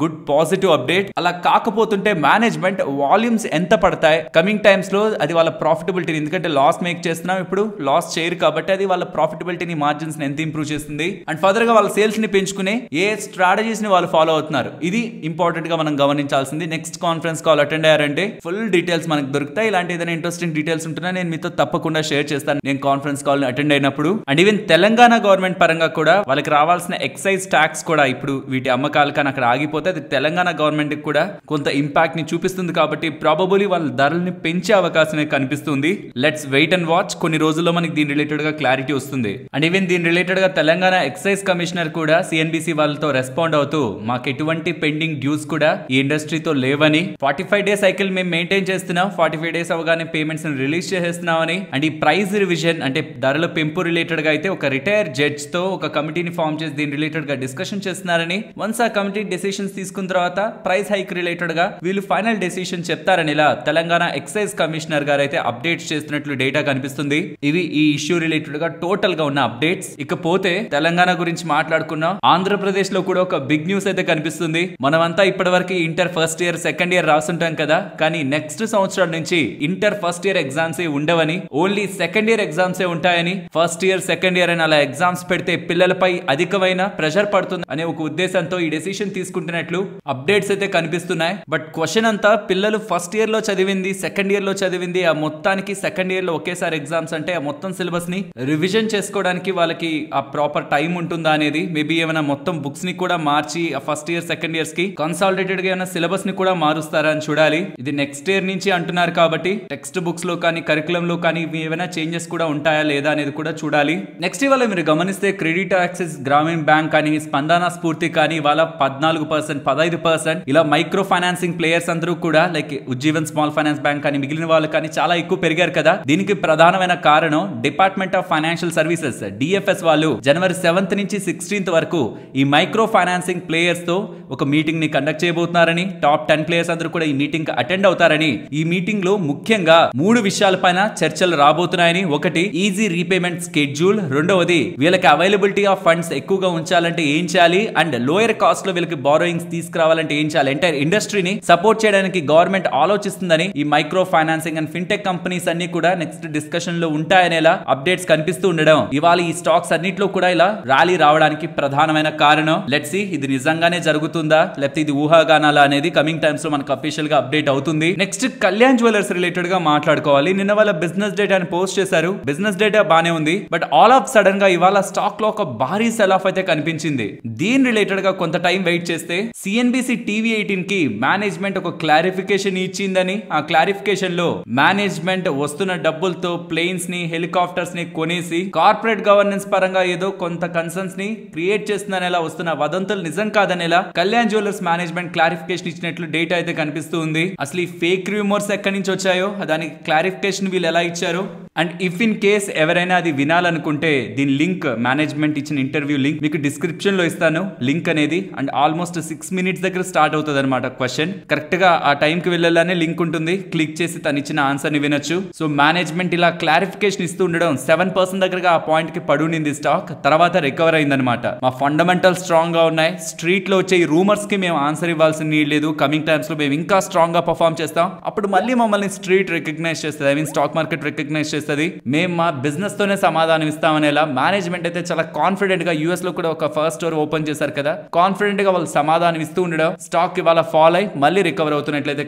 గుడ్ పాజిటివ్ అప్డేట్. అలా కాకపోతుంటే మేనేజ్మెంట్ వాల్యూమ్స్ ఎంత పడతాయి కమింగ్ టైమ్స్ లో, అది వాళ్ళ ప్రాఫిటబిలిటీని, ఎందుకంటే లాస్ మేక్ చేస్తున్నాం ఇప్పుడు, లాస్ చేయరు కాబట్టి అది వాళ్ళ ప్రాఫిటబిలిటీని, మార్జిన్స్ ని ఎంత ఇంప్రూవ్ చేస్తుంది అండ్ ఫర్దర్ గా వాళ్ళ సేల్స్ ని పెంచుకునే ఏ స్ట్రాటజీస్ ని వాళ్ళు ఫాలో అవుతున్నారు, ఇది ఇంపార్టెంట్ గా మనం గమనించాల్సింది. నెక్స్ట్ కాన్ఫరెన్స్ కాల్ అటెండ్ అయ్యారంటే ఫుల్ డీటెయిల్స్ మనకు దొరుకుతాయి. ఇలాంటి ఏదైనా ఇంట్రెస్టింగ్ డీటెయిల్స్ ఉంటున్నా నేను మీతో తప్పకుండా షేర్ చేస్తాను నేను కాన్ఫరెన్స్ కాల్ అటెండ్ అయినప్పుడు. అండ్ ఈవెన్ తెలంగాణ గవర్నమెంట్ పరంగా కూడా వాళ్ళకి రావాల్సిన ఎక్సైజ్ ట్యాక్స్ కూడా ఇప్పుడు వీటి అమ్మకాలు కానీ అక్కడ ఆగిపోతే అది తెలంగాణ గవర్నమెంట్ కి కూడా కొంత ఇంపాక్ట్ ని చూపిస్తుంది కాబట్టి ప్రాబబుల్లీ వాళ్ళ ధరల్ని పెంచే అవకాశం కనిపిస్తుంది. Let's wait and watch. కొన్ని రోజుల్లో మనకి దీని రిలేటెడ్ గా క్లారిటీ వస్తుంది. అండ్ ఈవెన్ దీని రిలేటెడ్ గా తెలంగాణ ఎక్సైజ్ కమిషనర్ కూడా సిఎన్బిసి వాళ్ళతో రెస్పాండ్ అవుతూ మాకు ఎటువంటి పెండింగ్ డ్యూస్ కూడా ఈ ఇండస్ట్రీతో లేవని, 45 డేస్ సైకిల్ మేము మెయింటైన్ చేస్తున్నాం, 45 డేస్ అవగానే పేమెంట్స్ రిలీజ్ చేసేస్తున్నామని, అండ్ ఈ ప్రైస్ రివిజన్ అంటే ధరల పెంపు రిలేటెడ్ గా అయితే ఒక రిటైర్ జడ్జ్ తో ఒక కమిటీని ఫామ్ చేసి దీని రిలేటెడ్ గా డిస్కషన్ చేస్తున్నారని, వన్స్ ఆ కమిటీ డెసిషన్స్ తీసుకున్న తర్వాత ప్రైస్ హైక్ రిలేటెడ్ గా వీళ్ళు ఫైనల్ డెసిషన్ చెప్తారని ఇలా తెలంగాణ ఎక్సైజ్ కమిషనర్ గారు అయితే అప్డేట్స్ చేస్తున్నట్లు డేటా కనిపిస్తుంది. ఇవి ఈ ఇష్యూ రిలేటెడ్ గా టోటల్ గా ఉన్న అప్డేట్స్. ఇకపోతే తెలంగాణ గురించి మాట్లాడుకున్నాం, ఆంధ్రప్రదేశ్ లో కూడా ఒక బిగ్ న్యూస్ అయితే కనిపిస్తుంది. మనమంతా ఇప్పటివరకు inter first year second year రాస్తుంటాం కదా, కానీ నెక్స్ట్ సంవత్సరం నుంచి ఇంటర్ ఫస్ట్ ఇయర్ ఎగ్జామ్స్ ఉండవని, ఓన్లీ సెకండ్ ఇయర్ ఎగ్జామ్స్ ఉంటాయని, ఫస్ట్ ఇయర్ సెకండ్ ఇయర్ అని అలా ఎగ్జామ్స్ పెడితే పిల్లలపై అధికమైన ప్రెషర్ పడుతుంది అనే ఒక ఉద్దేశంతో ఈ డెసిషన్ తీసుకుంటున్నట్లు అప్డేట్స్ అయితే కనిపిస్తున్నాయి. బట్ క్వశ్చన్ అంతా పిల్లలు ఫస్ట్ ఇయర్ లో చదివింది, సెకండ్ ఇయర్ లో చదివింది, ఆ మొత్తానికి సెకండ్ ఇయర్ లో ఒకేసారి ఎగ్జామ్స్ అంటే ఆ మొత్తం సిలబస్ ని రివిజన్ చేసుకోవడానికి వాళ్ళకి ఆ ప్రాపర్ టైం ఉంటుందా అనేది, మేబీ ఏమైనా మొత్తం బుక్స్ ని కూడా మార్చి ఆ ఫస్ట్ ఇయర్ సెకండ్ ఇయర్స్ కి కన్సాలిడేటెడ్ గా ఏమైనా సిలబస్ ని కూడా మారుస్తారా అని చూడాలి. ఇది నెక్స్ట్ ఇయర్ నుంచి అంటున్నారు కాబట్టి టెక్స్ట్ బుక్స్ లో కానీ కరికులం లో కానీ ఏమైనా చేంజెస్ కూడా ఉంటాయా లేదా అనేది కూడా చూడాలి. నెక్స్ట్ ఇవాళ మీరు గమనిస్తే క్రెడిట్ యాక్సెస్ గ్రామీణ బ్యాంక్ కానీ స్పందన స్ఫూర్తి కానీ ఇవాళ 14%, 15% ఇలా మైక్రో ఫైనాన్సింగ్ ప్లేయర్స్ అందరూ కూడా like Ujjivan small finance bank కానీ మిగిలిన వాళ్ళు కానీ చాలా ఎక్కువ పెరిగారు కదా. దీనికి ప్రధానమైన కారణం department of financial services DFS వాళ్ళు జనవరి 7th నుంచి 16th వరకు ఈ మైక్రో ఫైనాన్సింగ్ ప్లేయర్స్ తో ఒక మీటింగ్ ని కండక్ట్ చేయబోతున్నారని, టాప్ 10 ప్లేయర్స్ అందరూ కూడా ఈ మీటింగ్ కి అటెండ్ అవుతారని, ఈ మీటింగ్ లో ముఖ్యంగా 3 విషయాలపైన చర్చలు రాబోతున్నాయని, ఒకటి ఈజీ రీపేమెంట్ స్కెడ్యూల్, రెండవది వీళ్ళకి అవైలబిలిటీ ఆఫ్ ఫండ్స్ ఎక్కువగా ఉంచాలంటే ఏం చేయాలి, అండ్ లోయర్ కాస్ట్ లో వీళ్ళకి బారోయింగ్స్ తీసుకురావాలంటే ఏం చేయాలి, ఎంటైర్ ఇండస్ట్రీని సపోర్ట్ చేయడానికి గవర్నమెంట్ ఆలోచిస్తుందని ఈ micro financing and fintech companies అన్ని కూడా నెక్స్ట్ డిస్కషన్ లో ఉంటాయనేలా అప్డేట్స్ కనిపిస్తూ ఉండడం ఇవాళ ఈ స్టాక్స్ అన్నిట్లో కూడా ఇలా ర్యాలీ రావడానికి ప్రధానమైన కారణం. లెట్స్ సీ ఇది నిజంగానే జరుగుతుందా లేకపోతే ఇది ఊహాగానాలా అనేది కమింగ్ టైమ్స్ లో మనకు అఫీషియల్ గా అప్డేట్ అవుతుంది. నెక్స్ట్ కళ్యాణ్ జ్యువెలర్స్ రిలేటెడ్ గా మాట్లాడుకోవాలి. నిన్న వాళ్ళ బిజినెస్ డేటా అని పోస్ట్ చేశారు, బిజినెస్ డేటా బానే ఉంది, బట్ ఆల్ ఆఫ్ సడన్ గా ఇవాళ స్టాక్ లో ఒక భారీ సెల్ ఆఫ్ అయితే కనిపించింది. దీని రిలేటెడ్ గా కొంత టైం వెయిట్ చేస్తే సిఎన్బిసి టీవీ 18 కి మేనేజ్మెంట్ ఒక క్లారిఫికేషన్ ఇచ్చిందని, ఆ క్లారిఫికేషన్ లో మేనేజ్మెంట్ వస్తున్న డబ్బులతో ప్లేన్స్ ని హెలికాప్టర్స్ ని కొనేసి కార్పొరేట్ గవర్నెన్స్ పరంగా ఏదో కొంత కన్సర్న్స్ ని క్రియేట్ చేస్తుందనేలా వస్తున్న వదంతులు నిజం కాదనేలా కళ్యాణ్ జ్యువెలర్స్ మేనేజ్మెంట్ క్లారిఫికేషన్ ఇచ్చినట్లు డేటా అయితే కనిపిస్తూ ఉంది. అసలు ఈ ఫేక్ రూమర్స్ ఎక్కడి నుంచి వచ్చాయో దానికి క్లారిఫికేషన్ వీళ్ళు ఎలా ఇచ్చారు, అండ్ ఇఫ్ ఇన్ కేస్ ఎవరైనా అది వినాలనుకుంటే దీని లింక్ మేనేజ్మెంట్ ఇచ్చిన ఇంటర్వ్యూ లింక్ మీకు డిస్క్రిప్షన్ లో ఇస్తాను లింక్ అనేది. అండ్ ఆల్మోస్ట్ 6 minutes దగ్గర స్టార్ట్ అవుతుంది అనమాట క్వశ్చన్. కరెక్ట్ గా ఆ టైం కి వెళ్ళాలనే లింక్ ఉంటుంది, క్లిక్ చేసి తను ఇచ్చిన ఆన్సర్ ని వినొచ్చు. సో మేనేజ్మెంట్ ఇలా క్లారిఫికేషన్ ఇస్తూ ఉండడం 7% దగ్గరగా ఆ పాయింట్ కి పడునింది స్టాక్, తర్వాత రికవర్ అయిందనమాట. మా ఫండమెంటల్ స్ట్రాంగ్ గా ఉన్నాయి, స్ట్రీట్ లో వచ్చే ఈ రూమర్స్ కి మేము ఆన్సర్ ఇవ్వాల్సిన నీడ్ లేదు, కమింగ్ టైమ్స్ లో మేము ఇంకా స్ట్రాంగ్ గా పర్ఫార్మ్ చేస్తాం, అప్పుడు మళ్ళీ మమ్మల్ని స్ట్రీట్ రికగ్నైజ్ చేస్తుంది, I mean stock market recognize చేస్తుంది, మేము మా బిజినెస్ తోనే సమాధానం ఇస్తామనేలా మేనేజ్మెంట్ అయితే చాలా కాన్ఫిడెంట్ గా యూఎస్ లో కూడా ఒక ఫస్ట్ స్టోర్ ఓపెన్ చేశారు కదా, కాన్ఫిడెంట్ గా వాళ్ళు సమాధానం ఇస్తూ ఉండడం స్టాక్ ఇవాళ ఫాల్ అయి మళ్ళీ రికవర్ అవుతున్నట్లయితే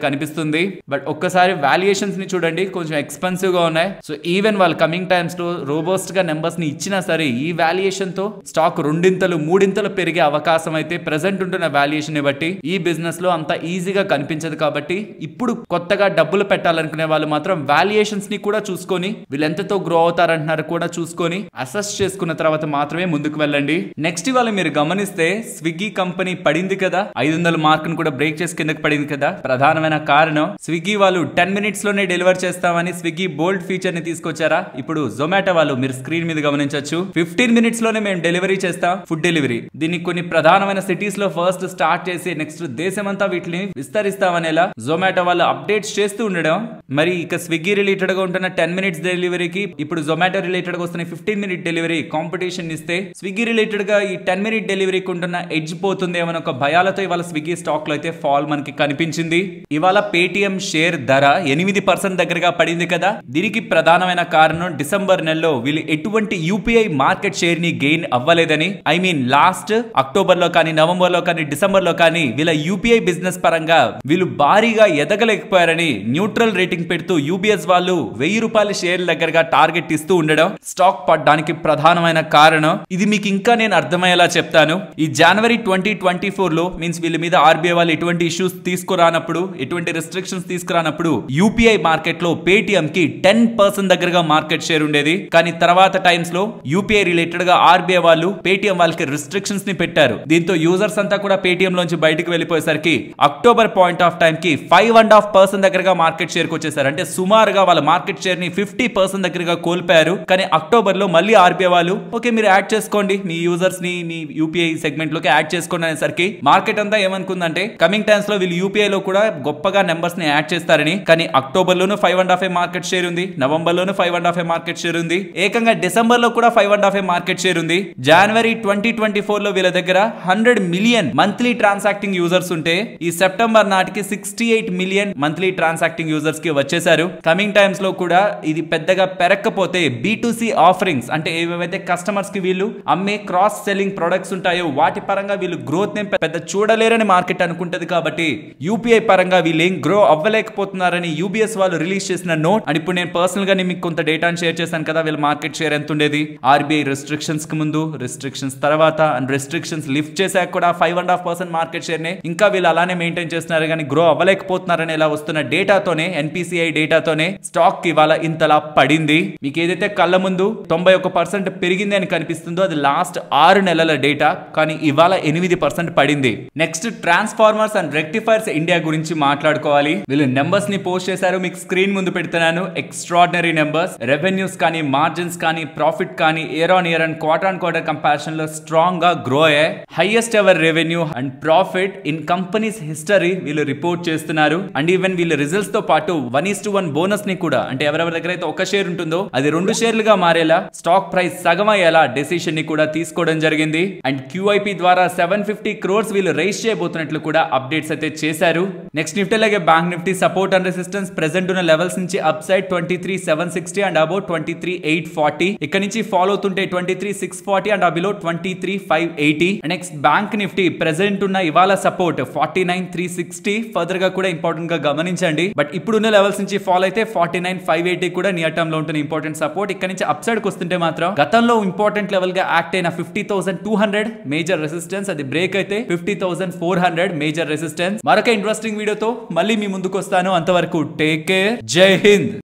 కనిపిస్తుంది. బట్ ఒక్కసారి వాల్యుయేషన్స్ ని చూడండి, కొంచెం ఎక్స్పెన్సివ్ గా ఉన్నాయి. సో ఈవెన్ వాళ్ళు కమింగ్ టైమ్స్ లో రోబోస్ట్ గా నెంబర్స్ ని ఇచ్చినా సరే ఈ వాల్యుయేషన్ తో స్టాక్ 2 3 పెరిగే అవకాశం అయితే ప్రెసెంట్ ఉంటున్న వాల్యుయేషన్ ని బట్టి ఈ బిజినెస్ లో అంత ఈజీగా కనిపించదు. కాబట్టి ఇప్పుడు కొత్తగా డబ్బులు పెట్టాలనుకునే వాళ్ళు మాత్రం వాల్యుయేషన్స్ ని కూడా చూసుకొని వీళ్ళు ఎంతతో గ్రో అవుతారంటున్నారు కూడా చూసుకొని అసెస్ చేసుకున్న తర్వాత మాత్రమే ముందుకు వెళ్ళండి. నెక్స్ట్ ఇవాళ మీరు గమనిస్తే స్విగ్గీ కంపెనీ పడింది కదా, 500 మార్క్ ను కూడా బ్రేక్ చేసి కిందకి పడింది కదా. ప్రధానమైన కారణం స్విగ్గీ వాళ్ళు 10 minutes లోనే డెలివర్ చేస్తామని స్విగ్గీ బోల్డ్ ఫీచర్ ని తీసుకొచ్చారా. ఇప్పుడు జొమాటో వాళ్ళు మీరు స్క్రీన్ మీద గమనించవచ్చు 15 minutes లోనే మేము డెలివరీ చేస్తాం, ఫుడ్ డెలివరీ. దీన్ని కొన్ని ప్రధానమైన సిటీస్ లో ఫస్ట్ స్టార్ట్ చేసి నెక్స్ట్ దేశమంతా వీటిని విస్తరిస్తామనేలా జొమాటో వాళ్ళు అప్డేట్స్ చేస్తూ ఉండడం. మరి ఇక స్విగ్గీ రిలేటెడ్ గా ఉంటున్న 10 minutes డెలివరీకి ఇప్పుడు జొమాటో రిలేటెడ్ గా వస్తున్న 15-minute డెలివరీ కాంపిటీషన్ ఇస్తే స్విగ్గీ రిలేటెడ్ గా ఈ 10-minute డెలివరీకి ఉంటున్న ఎడ్జ్ పోతుందేమో ఒక భయాలతో ఇవాళ స్విగ్గీ స్టాక్ లో అయితే ఫాల్ మనకి కనిపించింది. ఇవాళ పేటిఎం షేర్ ధర 8% దగ్గరగా పడింది కదా. దీనికి ప్రధానమైన కారణం డిసెంబర్ నెలలో వీళ్ళు ఎటువంటి యూపీఐ మార్కెట్ షేర్ ని గెయిన్ అవ్వలేదని. ఐ మీన్ లాస్ట్ అక్టోబర్ లో కానీ, నవంబర్ లో కానీ, డిసెంబర్ లో కానీ వీళ్ళ యూపీఐ బిజినెస్ పరంగా వీళ్ళు భారీగా ఎదగలేకపోయారని న్యూట్రల్ రేటింగ్ పెడుతూ యూబీఎస్ వాళ్ళు ₹1000 షేర్ల దగ్గరగా టార్గెట్ ఇస్తూ ఉండడం స్టాక్ పడడానికి ప్రధానమైన కారణం. ఇది మీకు ఇంకా నేను అర్థమయ్యేలా చెప్తాను. ఈ జనవరి 2024 లో మీన్స్ వీళ్ళ మీద ఆర్బీఐ వాళ్ళు ఎటువంటి ఇష్యూస్ తీసుకురానప్పుడు, ఎటువంటి రెస్ట్రిక్షన్స్ తీసుకురానప్పుడు యూపీఐ మార్కెట్ లో పేటిఎం కి 10% దగ్గరగా మార్కెట్ షేర్ ఉండేది. కానీ తర్వాత టైమ్స్ లో యూపీఐ రిలేటెడ్ గా ఆర్బీఐ వాళ్ళు పేటిఎం వాళ్ళకి రిస్ట్రిక్షన్స్ ని పెట్టారు. దీంతో యూజర్స్ అంతా కూడా పేటిఎం లోంచి బయటకు వెళ్ళిపోయేసరికి అక్టోబర్ పాయింట్ ఆఫ్ టైం కి 5.5% దగ్గరగా మార్కెట్ షేర్ కు వచ్చేసారు. అంటే సుమారుగా వాళ్ళ మార్కెట్ షేర్ ని 50% దగ్గరగా కోల్పోయారు. కానీ అక్టోబర్ లో మళ్ళీ ఆర్బీఐ వాళ్ళు ఓకే మీరు యాడ్ చేసుకోండి, మీ యూజర్స్ ని మీ యూపీఐ సెగ్మెంట్ లోకి యాడ్ చేసుకోండి అనేసరికి మార్కెట్ అంతా ఏమనుకుందంటే కమింగ్ టైమ్స్ లో వీళ్ళు యూపీఐ లో కూడా గొప్పగా నెంబర్స్ ని యాడ్ చేస్తారని. కానీ అక్టోబర్ లోను 5.5 మార్కెట్ షేర్ ఉంది, నవంబర్ లోను 5.5 మార్కెట్ షేర్ ఉంది, ఏకంగా డిసెంబర్ లో కూడా 5.5 మార్కెట్ షేర్ ఉంది. జనవరి 2024 లో వీళ్ళ దగ్గర 100 మిలియన్ మంత్లీ ట్రాన్సాక్టింగ్ యూజర్స్ ఉంటే ఈ సెప్టెంబర్ నాటికి 68 మిలియన్ మంత్లీ ట్రాన్సాక్టింగ్ యూజర్స్ కి వచ్చేసారు. కమింగ్ టైమ్స్ లో కూడా ఇది పెద్దగా పెరగకపోతే B2C ఆఫరింగ్స్ అంటే ఏవైతే కస్టమర్స్ కి వీళ్ళు అమ్మే క్రాస్ సెల్లింగ్ ప్రొడక్ట్స్ ఉంటాయో వాటి పరంగా వీళ్ళు గ్రోత్ ని పెద్ద చూడలేరని మార్కెట్ అనుకుంటది. కాబట్టి యూపీఐ పరంగా వీళ్ళు ఏం గ్రో అవ్వలేకపోతున్నారని యూబీఎస్ వాళ్ళు రిలీజ్ చేసిన నోట్. అండ్ ఇప్పుడు నేను పర్సనల్ గా మీకు కొంత డేటాను షేర్ చేశాను కదా, వీళ్ళ మార్కెట్ షేర్ ఎంత ఉండేది ఆర్బీఐ రెస్ట్రిక్షన్స్ కి ముందు, రెస్ట్రిక్షన్స్ తర్వాత అండ్ రెస్ట్రిక్షన్స్ లిఫ్ట్ చేశాక కూడా 5.5% మార్కెట్ షేర్ నే ఇంకా వీళ్ళు అలానే మెయింటైన్ చేస్తున్నారు. కానీ గ్రో అవ్వలేకపోతున్నారని ఇలా వస్తున్న డేటాతోనే, ఎన్పిసిఐ డేటాతోనే స్టాక్ కి ఇవాళ ఇంతలా పడింది. మీకు ఏదైతే కళ్ళ ముందు 91% పెరిగింది అని కనిపిస్తుందో అది లాస్ట్ 6 నెలల డేటా. కానీ ఇవాళ 8% పడింది. Next transformers and rectifiers India గురించి మాట్లాడుకోవాలి. వీళ్ళు నెంబర్స్ ని పోస్ట్ చేశారు, మీకు స్క్రీన్ ముందు పెడుతున్నాను. ఎక్స్ట్రాడినరీ నెంబర్స్, రెవెన్యూస్ కానీ, మార్జిన్స్ కానీ, ప్రాఫిట్ కానీ year on year and quarter comparison లో స్ట్రాంగ్ గా గ్రో అయ్యాయి. Highest ever revenue and profit in companies history వీళ్ళు రిపోర్ట్ చేస్తున్నారు. అండ్ ఈవెన్ వీళ్ళ రిజల్ట్స్ తో పాటు 1:1 బోనస్ ని కూడా, అంటే ఎవరెవరి దగ్గర అయితే ఒక షేర్ ఉంటుందో అది 2 షేర్లుగా మారేలా, స్టాక్ ప్రైస్ సగం అయ్యేలా డెసిషన్ ని కూడా తీసుకోవడం జరిగింది. అండ్ క్యూఐపీ ద్వారా 750 crores వీళ్ళు రైజ్ చేయబోతున్నట్లు కూడా అప్డేట్స్ అయితే చేశారు. నెక్స్ట్ నిఫ్టీ అలాగే bank Nifty support and resistance present ఉన్న లెవెల్స్ నుంచి అప్ సైడ్ 23,760 అండ్ అబౌవ్ 23,840. ఇక్కడ నుంచి ఫాలో అవుతుంటే 23,640 and below 23,580. Next bank Nifty present ఉన్న ఇవాళ సపోర్ట్ 49,360. ఫర్దర్ గా కూడా ఇంపార్టెంట్ గా గమనించండి. బట్ ఇప్పుడున్న లెవెల్స్ నుంచి ఫాలో అయితే 49,580 కూడా నియర్ టర్మ్ లో ఉంటుంది ఇంపార్టెంట్ సపోర్ట్. ఇక్కడ నుంచి అప్ సైడ్ కి వస్తుంటే మాత్రం గతంలో ఇంపార్టెంట్ లెవెల్ గా యాక్ట్ అయిన 50,200 మేజర్ రెసిస్టెన్స్, అది బ్రేక్ అయితే 50,400 మేజర్ రెసిస్టెన్స్. మరొక ఇంట్రెస్టింగ్ వీడియోతో మళ్ళీ మీ ముందుకు వస్తాను. అంతవరకు టేక్ కేర్, జై హింద్.